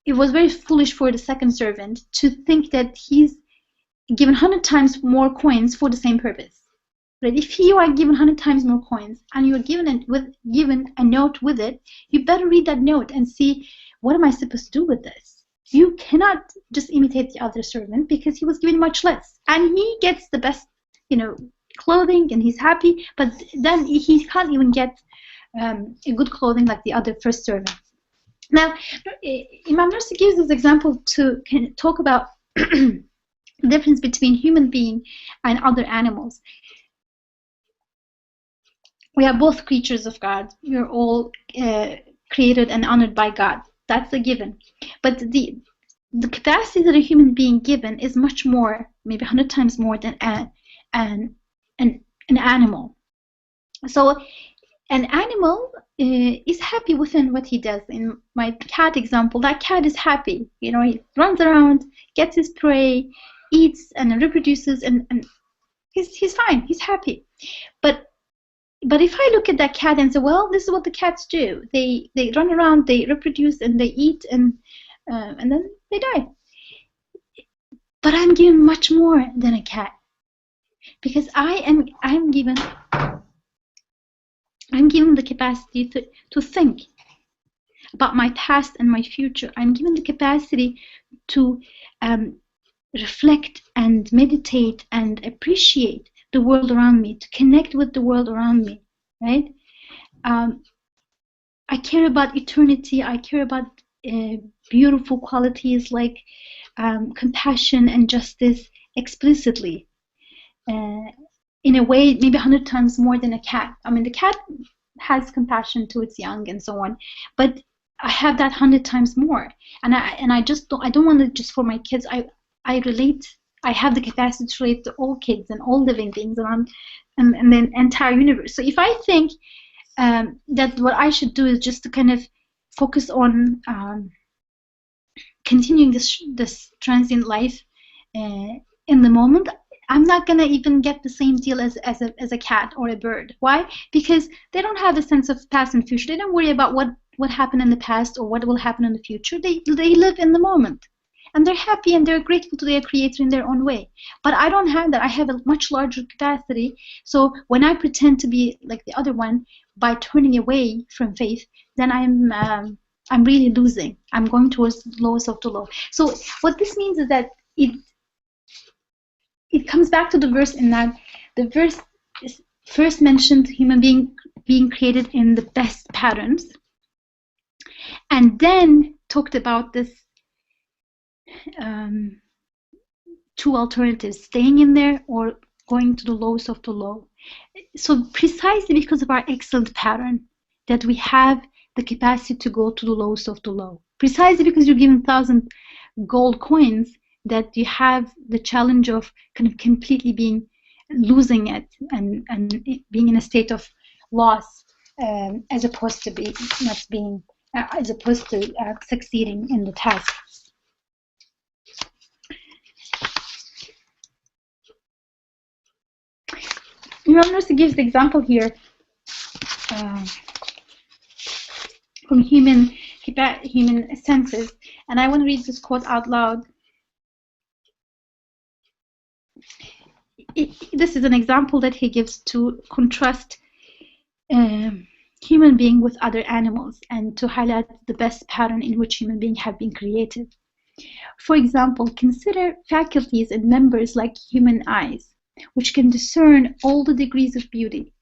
it was very foolish for the second servant to think that he's given 100 times more coins for the same purpose. But if you are given 100 times more coins and you are given a note with it, you better read that note and see, what am I supposed to do with this? You cannot just imitate the other servant, because he was given much less. And he gets the best, clothing, and he's happy, but then he can't even get a good clothing like the other first servant. Now, Imam Nursi gives this example to talk about the difference between human being and other animals. We are both creatures of God. We are all created and honored by God. That's a given. But the capacity that a human being given is much more, maybe 100 times more than an animal. So an animal is happy within what he does. In my cat example, that cat is happy. He runs around, gets his prey, eats and reproduces, and he's fine. He's happy. But if I look at that cat and say, well, this is what the cats do. They run around, they reproduce, and they eat, and then they die. But I'm given much more than a cat, because I'm given the capacity to think about my past and my future. I'm given the capacity to reflect and meditate and appreciate the world around me, to connect with the world around me, right? I care about eternity. I care about beautiful qualities like compassion and justice explicitly, in a way maybe 100 times more than a cat. I mean, the cat has compassion to its young and so on, but I have that 100 times more, and I don't want it just for my kids. I relate. I have the capacity to relate to all kids and all living beings around and the entire universe. So if I think that what I should do is just to kind of focus on continuing this transient life in the moment, I'm not gonna even get the same deal as a cat or a bird. Why? Because they don't have a sense of past and future. They don't worry about what happened in the past or what will happen in the future. They live in the moment. And they're happy and they're grateful to their creator in their own way. But I don't have that. I have a much larger capacity. So when I pretend to be like the other one by turning away from faith, then I'm I'm really losing. I'm going towards the lowest of the low. So what this means is that it comes back to the verse, in that the verse first mentioned human being created in the best patterns, and then talked about this two alternatives: staying in there or going to the lowest of the low. So precisely because of our excellent pattern, that we have the capacity to go to the lowest of the low. Precisely because you're given 1,000 gold coins, that you have the challenge of kind of completely losing it and being in a state of loss, as opposed to succeeding in the task. He gives the example here from human senses, and I want to read this quote out loud. This is an example that he gives to contrast human being with other animals, and to highlight the best pattern in which human beings have been created. For example, consider faculties and members like human eyes, which can discern all the degrees of beauty,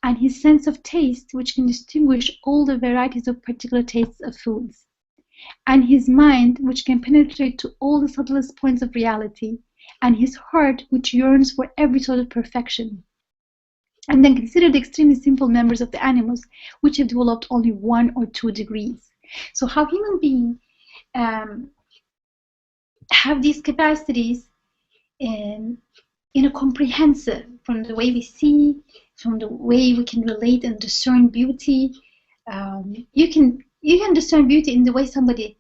and his sense of taste, which can distinguish all the varieties of particular tastes of foods, and his mind, which can penetrate to all the subtlest points of reality, and his heart, which yearns for every sort of perfection. And then consider the extremely simple members of the animals, which have developed only 1 or 2 degrees. So how human beings have these capacities in a comprehensive, from the way we see, from the way we can relate and discern beauty. You can discern beauty in the way somebody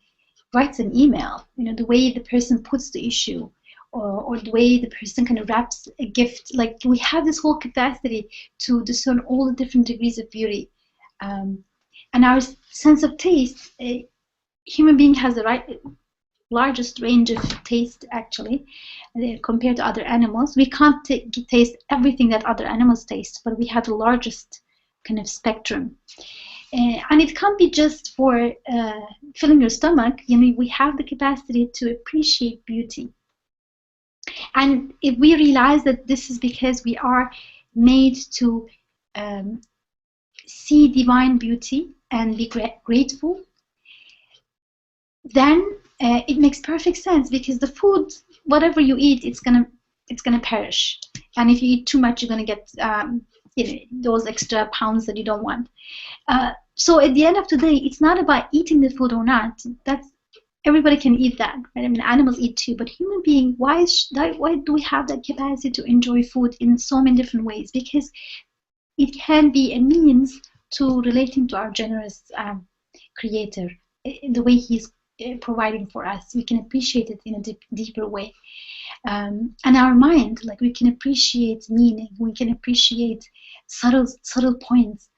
writes an email, the way the person puts the issue, or the way the person kind of wraps a gift. Like, we have this whole capacity to discern all the different degrees of beauty. And our sense of taste, human being has the largest range of taste, actually, compared to other animals. We can't taste everything that other animals taste, but we have the largest kind of spectrum. And it can't be just for filling your stomach. We have the capacity to appreciate beauty. And if we realize that this is because we are made to see divine beauty and be grateful, then it makes perfect sense, because the food, whatever you eat, it's gonna perish, and if you eat too much, you're gonna get those extra pounds that you don't want. So at the end of the day, it's not about eating the food or not. That's, everybody can eat that, right? I mean, animals eat too, but human being, why do we have that capacity to enjoy food in so many different ways? Because it can be a means to relating to our generous creator, in the way he's providing for us. We can appreciate it in a deeper way. And our mind, like, we can appreciate meaning, we can appreciate subtle points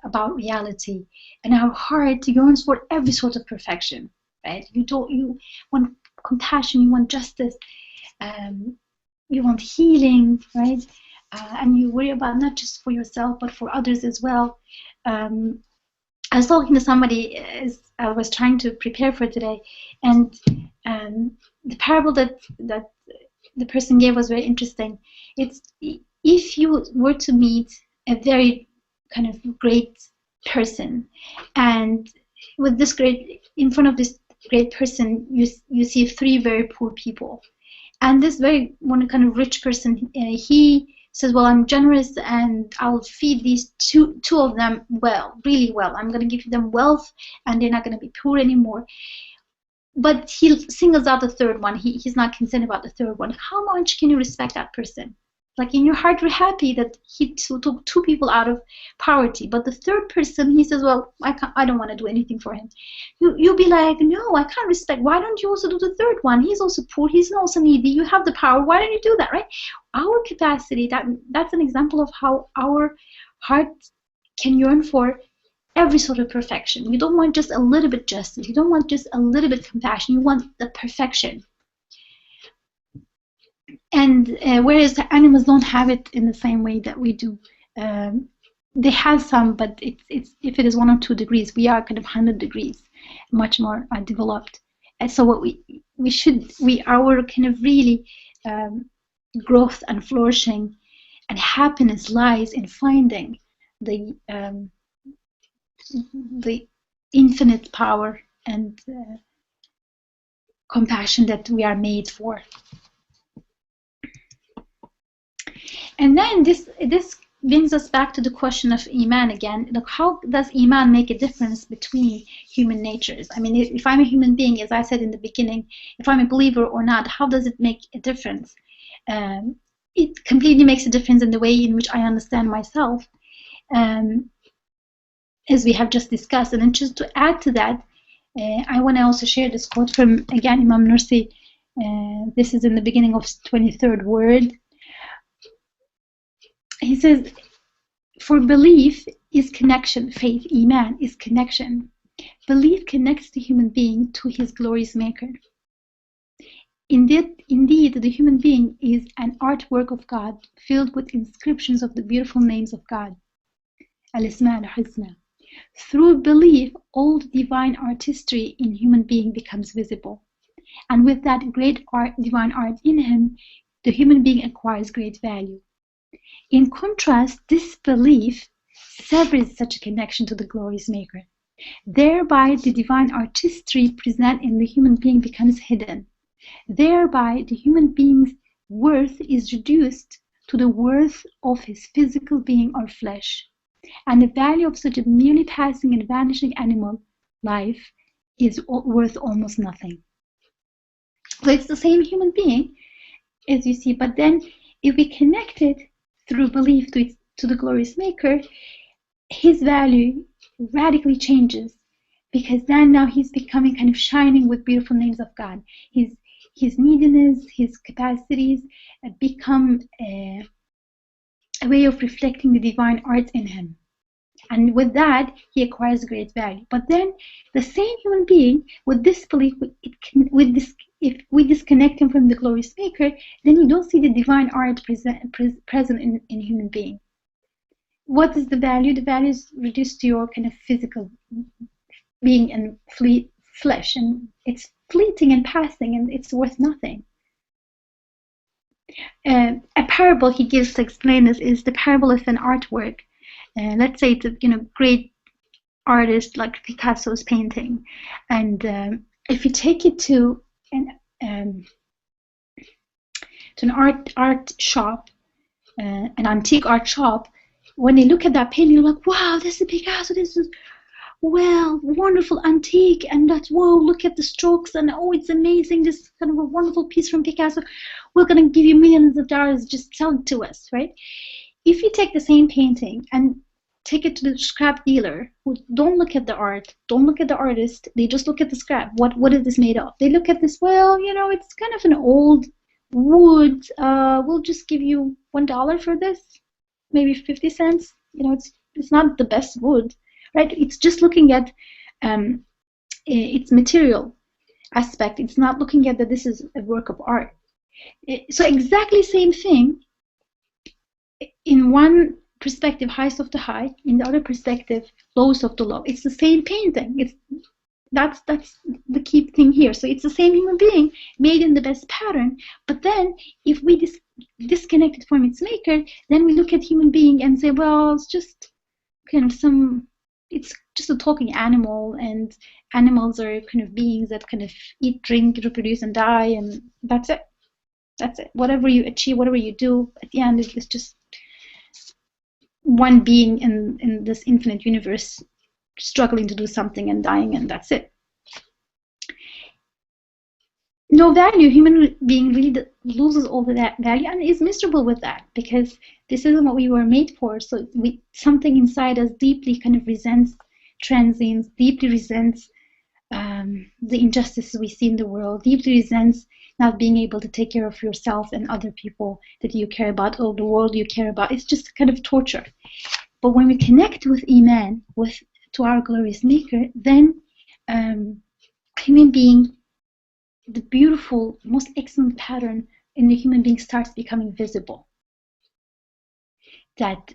about reality, and our heart yearns for every sort of perfection, right? You want compassion, you want justice, you want healing, right? And you worry about not just for yourself but for others as well. I was talking to somebody as I was trying to prepare for today, and the parable that the person gave was very interesting. It's, if you were to meet a very kind of great person, and with this in front of this great person, you see 3 very poor people, and this one kind of rich person, he says, well, I'm generous and I'll feed these two of them really well. I'm going to give them wealth and they're not going to be poor anymore. But he singles out the third one. He's not concerned about the third one. How much can you respect that person? Like, in your heart, you're happy that he took 2 people out of poverty. But the third person, he says, well, I don't want to do anything for him. You'll be like, no, I can't respect. Why don't you also do the third one? He's also poor. He's also needy. You have the power. Why don't you do that, right? Our capacity, that's an example of how our heart can yearn for every sort of perfection. You don't want just a little bit justice. You don't want just a little bit compassion. You want the perfection. And whereas the animals don't have it in the same way that we do. they have some, but it's if it is 1 or 2 degrees, we are kind of 100 degrees, much more developed. And so what our kind of really growth and flourishing and happiness lies in finding the infinite power and compassion that we are made for. And then this brings us back to the question of Iman again. Look, how does Iman make a difference between human natures? I mean, if I'm a human being, as I said in the beginning, if I'm a believer or not, how does it make a difference? It completely makes a difference in the way in which I understand myself, as we have just discussed. And then just to add to that, I want to also share this quote from, again, Imam Nursi. This is in the beginning of 23rd word. He says, for belief is connection, faith, Iman, is connection. Belief connects the human being to his glorious maker. Indeed, the human being is an artwork of God, filled with inscriptions of the beautiful names of God. Al-Isma al-Husna. Through belief, all the divine artistry in human being becomes visible. And with that great art, divine art in him, the human being acquires great value. In contrast, disbelief severs such a connection to the glorious maker. Thereby, the divine artistry present in the human being becomes hidden. Thereby, the human being's worth is reduced to the worth of his physical being or flesh. And the value of such a merely passing and vanishing animal life is worth almost nothing. So it's the same human being, as you see, but then if we connect it through belief to the glorious maker, his value radically changes, because then now he's becoming kind of shining with beautiful names of God. His neediness, his capacities become a way of reflecting the divine art in him. And with that, he acquires great value. But then the same human being with disbelief, if we disconnect him from the glorious maker, then you don't see the divine art present in human being. What is the value? The value is reduced to your kind of physical being and flesh, and it's fleeting and passing, and it's worth nothing. A parable he gives to explain this is the parable of an artwork. Let's say it's a great artist like Picasso's painting, and if you take it to an art shop, an antique art shop, when they look at that painting, you're like, wow, this is Picasso, this is, well, wonderful, antique, and that's, whoa, look at the strokes, and oh, it's amazing, this kind of a wonderful piece from Picasso. We're going to give you millions of dollars, just sell it to us, right? If you take the same painting and take it to the scrap dealer, who don't look at the art, don't look at the artist, they just look at the scrap. What is this made of? They look at this, well, it's kind of an old wood. We'll just give you $1 for this, maybe 50 cents. It's not the best wood, right? It's just looking at its material aspect. It's not looking at that this is a work of art. So exactly same thing. In one perspective, highest of the high. In the other perspective, lowest of the low. It's the same painting. That's the key thing here. So it's the same human being made in the best pattern. But then, if we disconnect it from its maker, then we look at human being and say, well, it's just kind of it's just a talking animal, and animals are kind of beings that kind of eat, drink, reproduce, and die, and that's it. That's it. Whatever you achieve, whatever you do, at the end, it's just one being in this infinite universe struggling to do something and dying, and that's it. No value. Human being really loses all of that value and is miserable with that, because this isn't what we were made for. So something inside us deeply kind of resents transience, deeply resents the injustices we see in the world, deeply resents not being able to take care of yourself and other people that you care about, or the world you care about. It's just kind of torture. But when we connect with Iman, to our glorious maker, then human being, the beautiful, most excellent pattern in the human being starts becoming visible. that,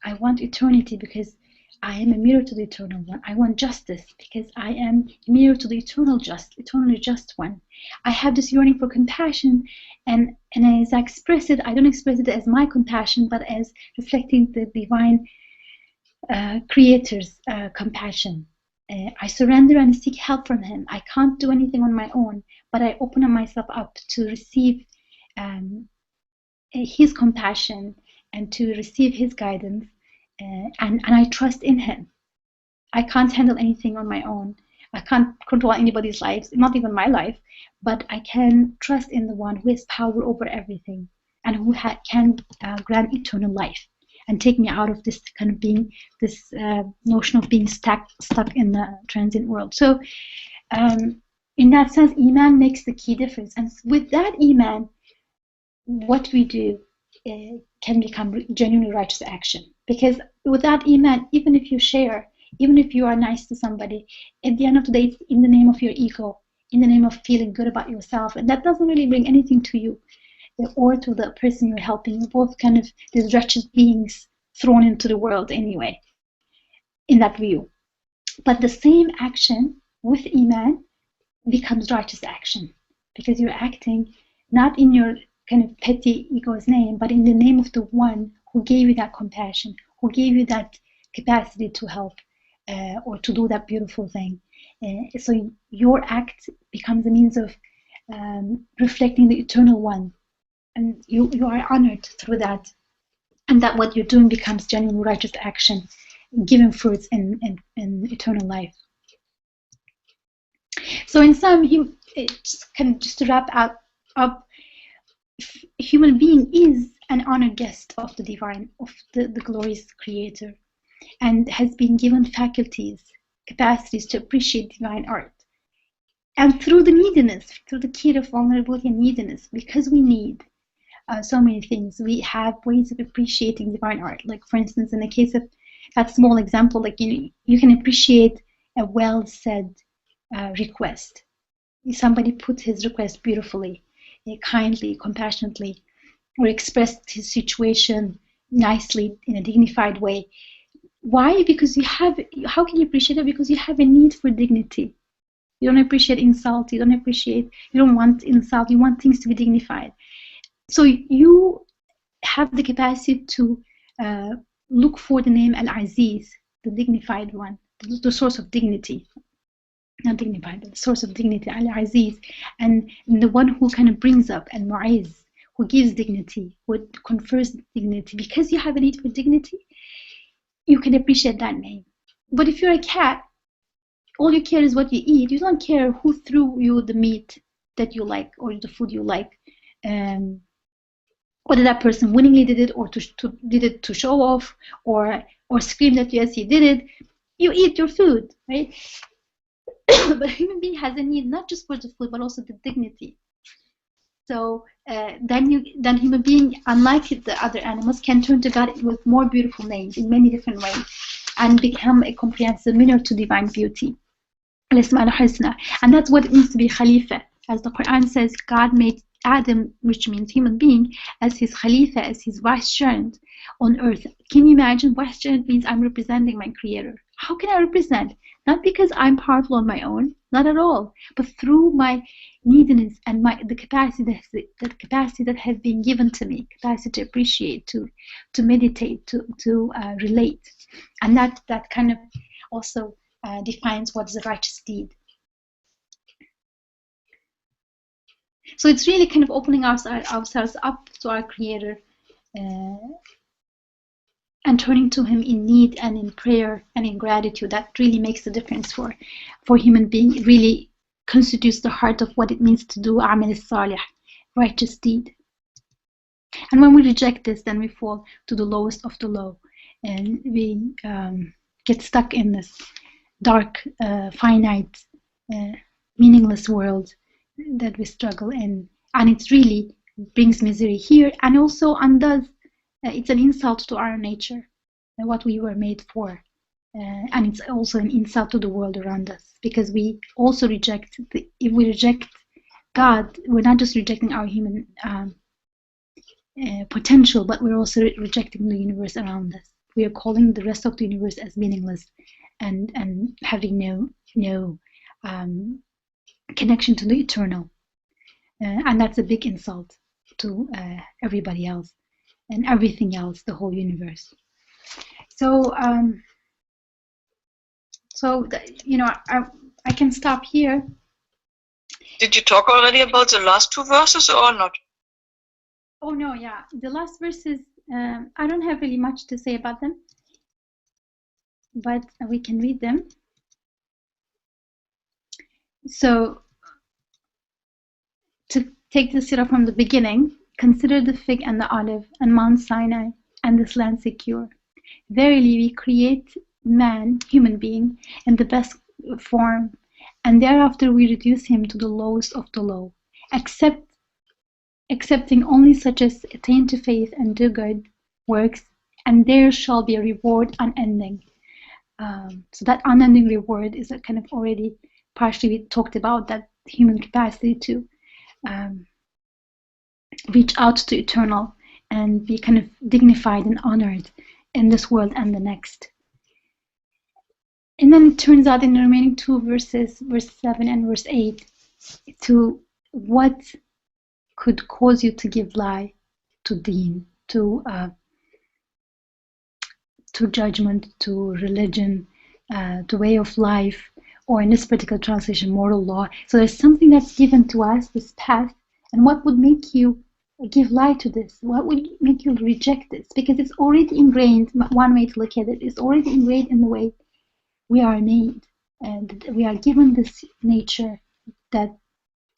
I want eternity because I am a mirror to the eternal one. I want justice because I am a mirror to the eternally just one. I have this yearning for compassion, and as I express it, I don't express it as my compassion, but as reflecting the divine creator's compassion. I surrender and seek help from him. I can't do anything on my own, but I open myself up to receive his compassion and to receive his guidance, and I trust in him. I can't handle anything on my own. I can't control anybody's lives, not even my life, but I can trust in the one who has power over everything and who can grant eternal life and take me out of this kind of being, this notion of being stuck in the transient world. So in that sense, Iman makes the key difference. And with that Iman, what we do can become genuinely righteous action. Because without Iman, even if you share, even if you are nice to somebody, at the end of the day, it's in the name of your ego, in the name of feeling good about yourself. And that doesn't really bring anything to you or to the person you're helping. You're both kind of these wretched beings thrown into the world anyway, in that view. But the same action with Iman becomes righteous action, because you're acting not in your kind of petty ego's name, but in the name of the one who gave you that compassion, who gave you that capacity to help or to do that beautiful thing. So your act becomes a means of reflecting the eternal one, and you are honored through that, and that what you're doing becomes genuine righteous action, giving fruits in eternal life. So in sum, just to wrap up, human being is an honored guest of the divine, of the glorious creator, and has been given faculties, capacities to appreciate divine art. And through the neediness, through the key of vulnerability and neediness, because we need so many things, we have ways of appreciating divine art. Like, for instance, in the case of that small example, like you can appreciate a well-said request. Somebody put his request beautifully, kindly, compassionately, or expressed his situation nicely in a dignified way. Why? Because how can you appreciate it? Because you have a need for dignity. You don't appreciate insult. You don't want insult. You want things to be dignified. So you have the capacity to look for the name Al-Aziz, the dignified one, the source of dignity. Not dignified, but the source of dignity, Al-Aziz, and the one who kind of brings up Al-Mu'izz, who gives dignity, who confers dignity. Because you have a need for dignity, you can appreciate that name. But if you're a cat, all you care is what you eat. You don't care who threw you the meat that you like or the food you like. Whether that person willingly did it or did it to show off or screamed at you as he did it. You eat your food, right? But a human being has a need not just for the food, but also the dignity. So then human being, unlike the other animals, can turn to God with more beautiful names in many different ways and become a comprehensive mirror to divine beauty. And that's what it means to be Khalifa. As the Quran says, God made Adam, which means human being, as his Khalifa, as his vicegerent on earth. Can you imagine? Vicegerent means I'm representing my creator. How can I represent? Not because I'm powerful on my own, not at all, but through my neediness and the capacity that has been given to me, capacity to appreciate, to meditate, to relate. And that kind of also defines what is a righteous deed. So it's really kind of opening ourselves up to our Creator and turning to Him in need and in prayer and in gratitude. That really makes the difference for human being. It really constitutes the heart of what it means to do amal salih, righteous deed. And when we reject this, then we fall to the lowest of the low, and we get stuck in this dark, finite, meaningless world that we struggle in, and it really brings misery here, and also undoes. It's an insult to our nature, what we were made for, and it's also an insult to the world around us, because we also reject. If we reject God, we're not just rejecting our human potential, but we're also rejecting the universe around us. We are calling the rest of the universe as meaningless and having no connection to the eternal. And that's a big insult to everybody else and everything else, the whole universe. So, I can stop here. Did you talk already about the last two verses or not? Oh no, yeah, the last verses. I don't have really much to say about them, but we can read them. So, to take the Sura from the beginning, consider the fig and the olive and Mount Sinai and this land secure. Verily, we create man, human being, in the best form, and thereafter we reduce him to the lowest of the low, excepting only such as attain to faith and do good works, and there shall be a reward unending. So that unending reward is a kind of already partially we talked about, that human capacity to reach out to eternal and be kind of dignified and honored in this world and the next. And then it turns out in the remaining two verses, verse 7 and verse 8, to what could cause you to give lie to deen, to judgment, to religion, to way of life, or in this particular translation, moral law. So there's something that's given to us, this path, and what would make you give lie to this? What would make you reject this? Because it's already ingrained, one way to look at it, is already ingrained in the way we are made, and we are given this nature that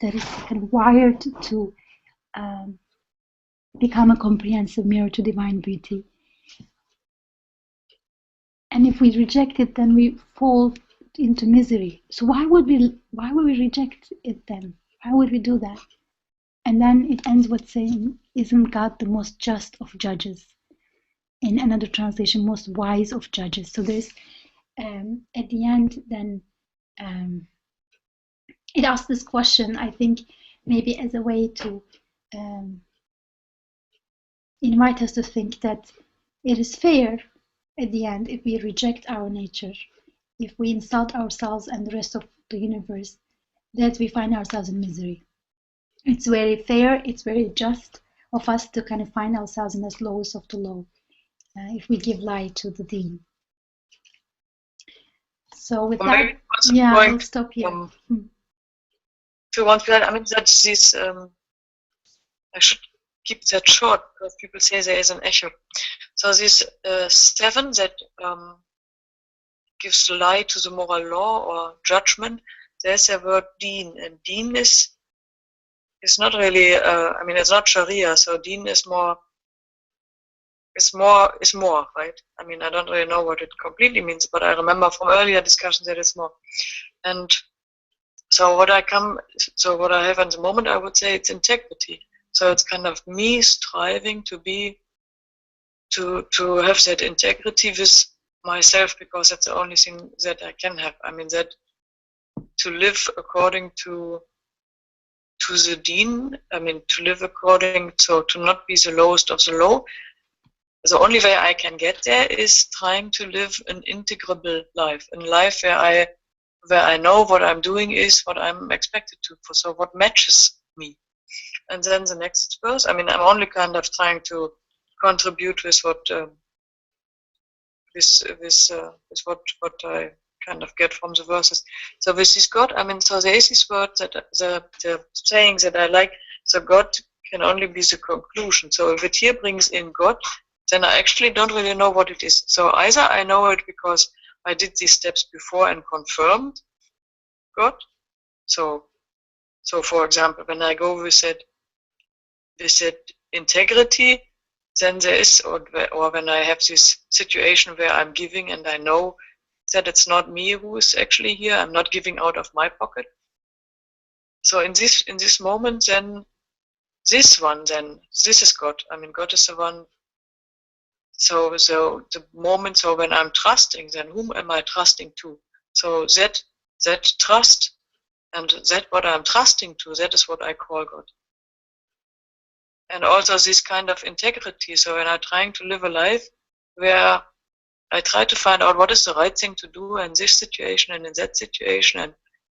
is kind of wired to become a comprehensive mirror to divine beauty. And if we reject it, then we fall into misery. So why would we reject it then? Why would we do that? And then it ends with saying, isn't God the most just of judges? In another translation, most wise of judges. So there's, at the end, then it asks this question, I think, maybe as a way to invite us to think that it is fair at the end if we reject our nature, if we insult ourselves and the rest of the universe, that we find ourselves in misery. It's very fair, it's very just of us to kind of find ourselves in this lowest of the low, if we give lie to the deen. So with that, yeah, I'll stop here. To one point, I mean, that this, I should keep that short because people say there is an echo. So this 7 that gives lie to the moral law or judgment, there's a word deen, and deen is not really, I mean, it's not Sharia, so deen is more, right? I mean, I don't really know what it completely means, but I remember from earlier discussions that it's more. And so what I have at the moment, I would say it's integrity. So it's kind of me striving to have that integrity with myself, because that's the only thing that I can have. I mean, that to live according to the deen, I mean, to live according, so to not be the lowest of the low. The only way I can get there is trying to live an integrable life, a life where I know what I'm doing is what I'm expected to, so what matches me. And then the next verse, I mean, I'm only kind of trying to contribute with what what I kind of get from the verses. So with this God, I mean, so there is this word that the saying that I like. So God can only be the conclusion. So if it here brings in God, then I actually don't really know what it is. So either I know it because I did these steps before and confirmed God. So for example, when I go with that integrity, then there is, or when I have this situation where I'm giving and I know that it's not me who is actually here, I'm not giving out of my pocket. So in this moment, then this is God. I mean, God is the one. So the moment, so when I'm trusting, then whom am I trusting to? So that trust, and that what I'm trusting to, that is what I call God. and also this kind of integrity. So when I'm trying to live a life where I try to find out what is the right thing to do in this situation and in that situation, and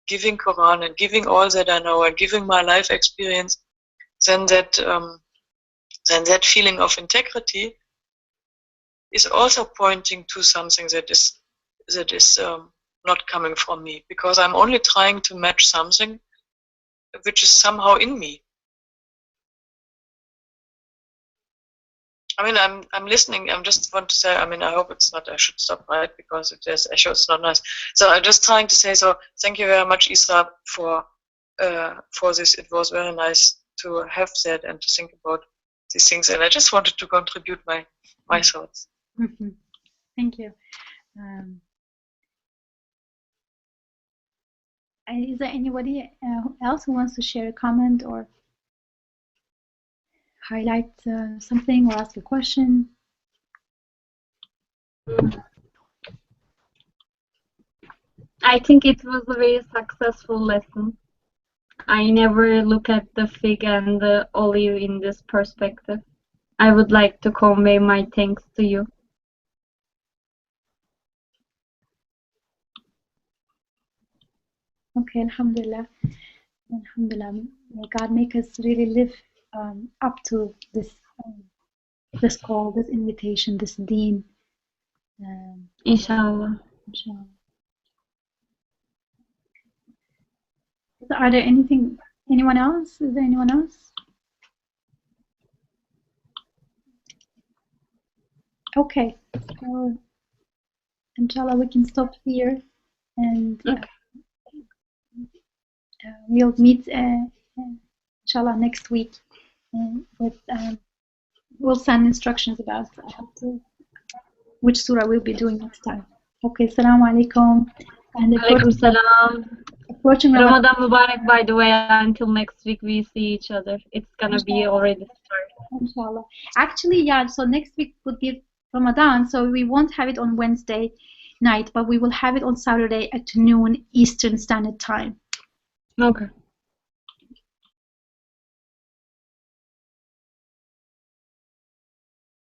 giving Quran and giving all that I know and giving my life experience, then that feeling of integrity is also pointing to something that is not coming from me, because I'm only trying to match something which is somehow in me. I mean, I'm listening. I just want to say, I mean, I hope it's not, I should stop, right? Because if there's echo, it's not nice. So I'm just trying to say, so thank you very much, Isra, for this. It was very nice to have that and to think about these things. And I just wanted to contribute my thoughts. Mm-hmm. Thank you. Is there anybody else who wants to share a comment or highlight something or ask a question? I think it was a very successful lesson. I never look at the fig and the olive in this perspective. I would like to convey my thanks to you. Okay, Alhamdulillah. Alhamdulillah. May God make us really live up to this call, this invitation, this deen. Inshallah. Inshallah. Are there anyone else? Is there anyone else? Okay, so inshallah we can stop here, and we'll meet inshallah next week with we'll send instructions about which surah we'll be doing next time. Okay, assalamu alaikum. And Alaikum salam. Approaching Ramadan Mubarak, by the way. Until next week we see each other. It's gonna be already started. Inshallah. Actually, yeah, so next week would be Ramadan, so we won't have it on Wednesday night, but we will have it on Saturday at noon Eastern Standard Time. Okay.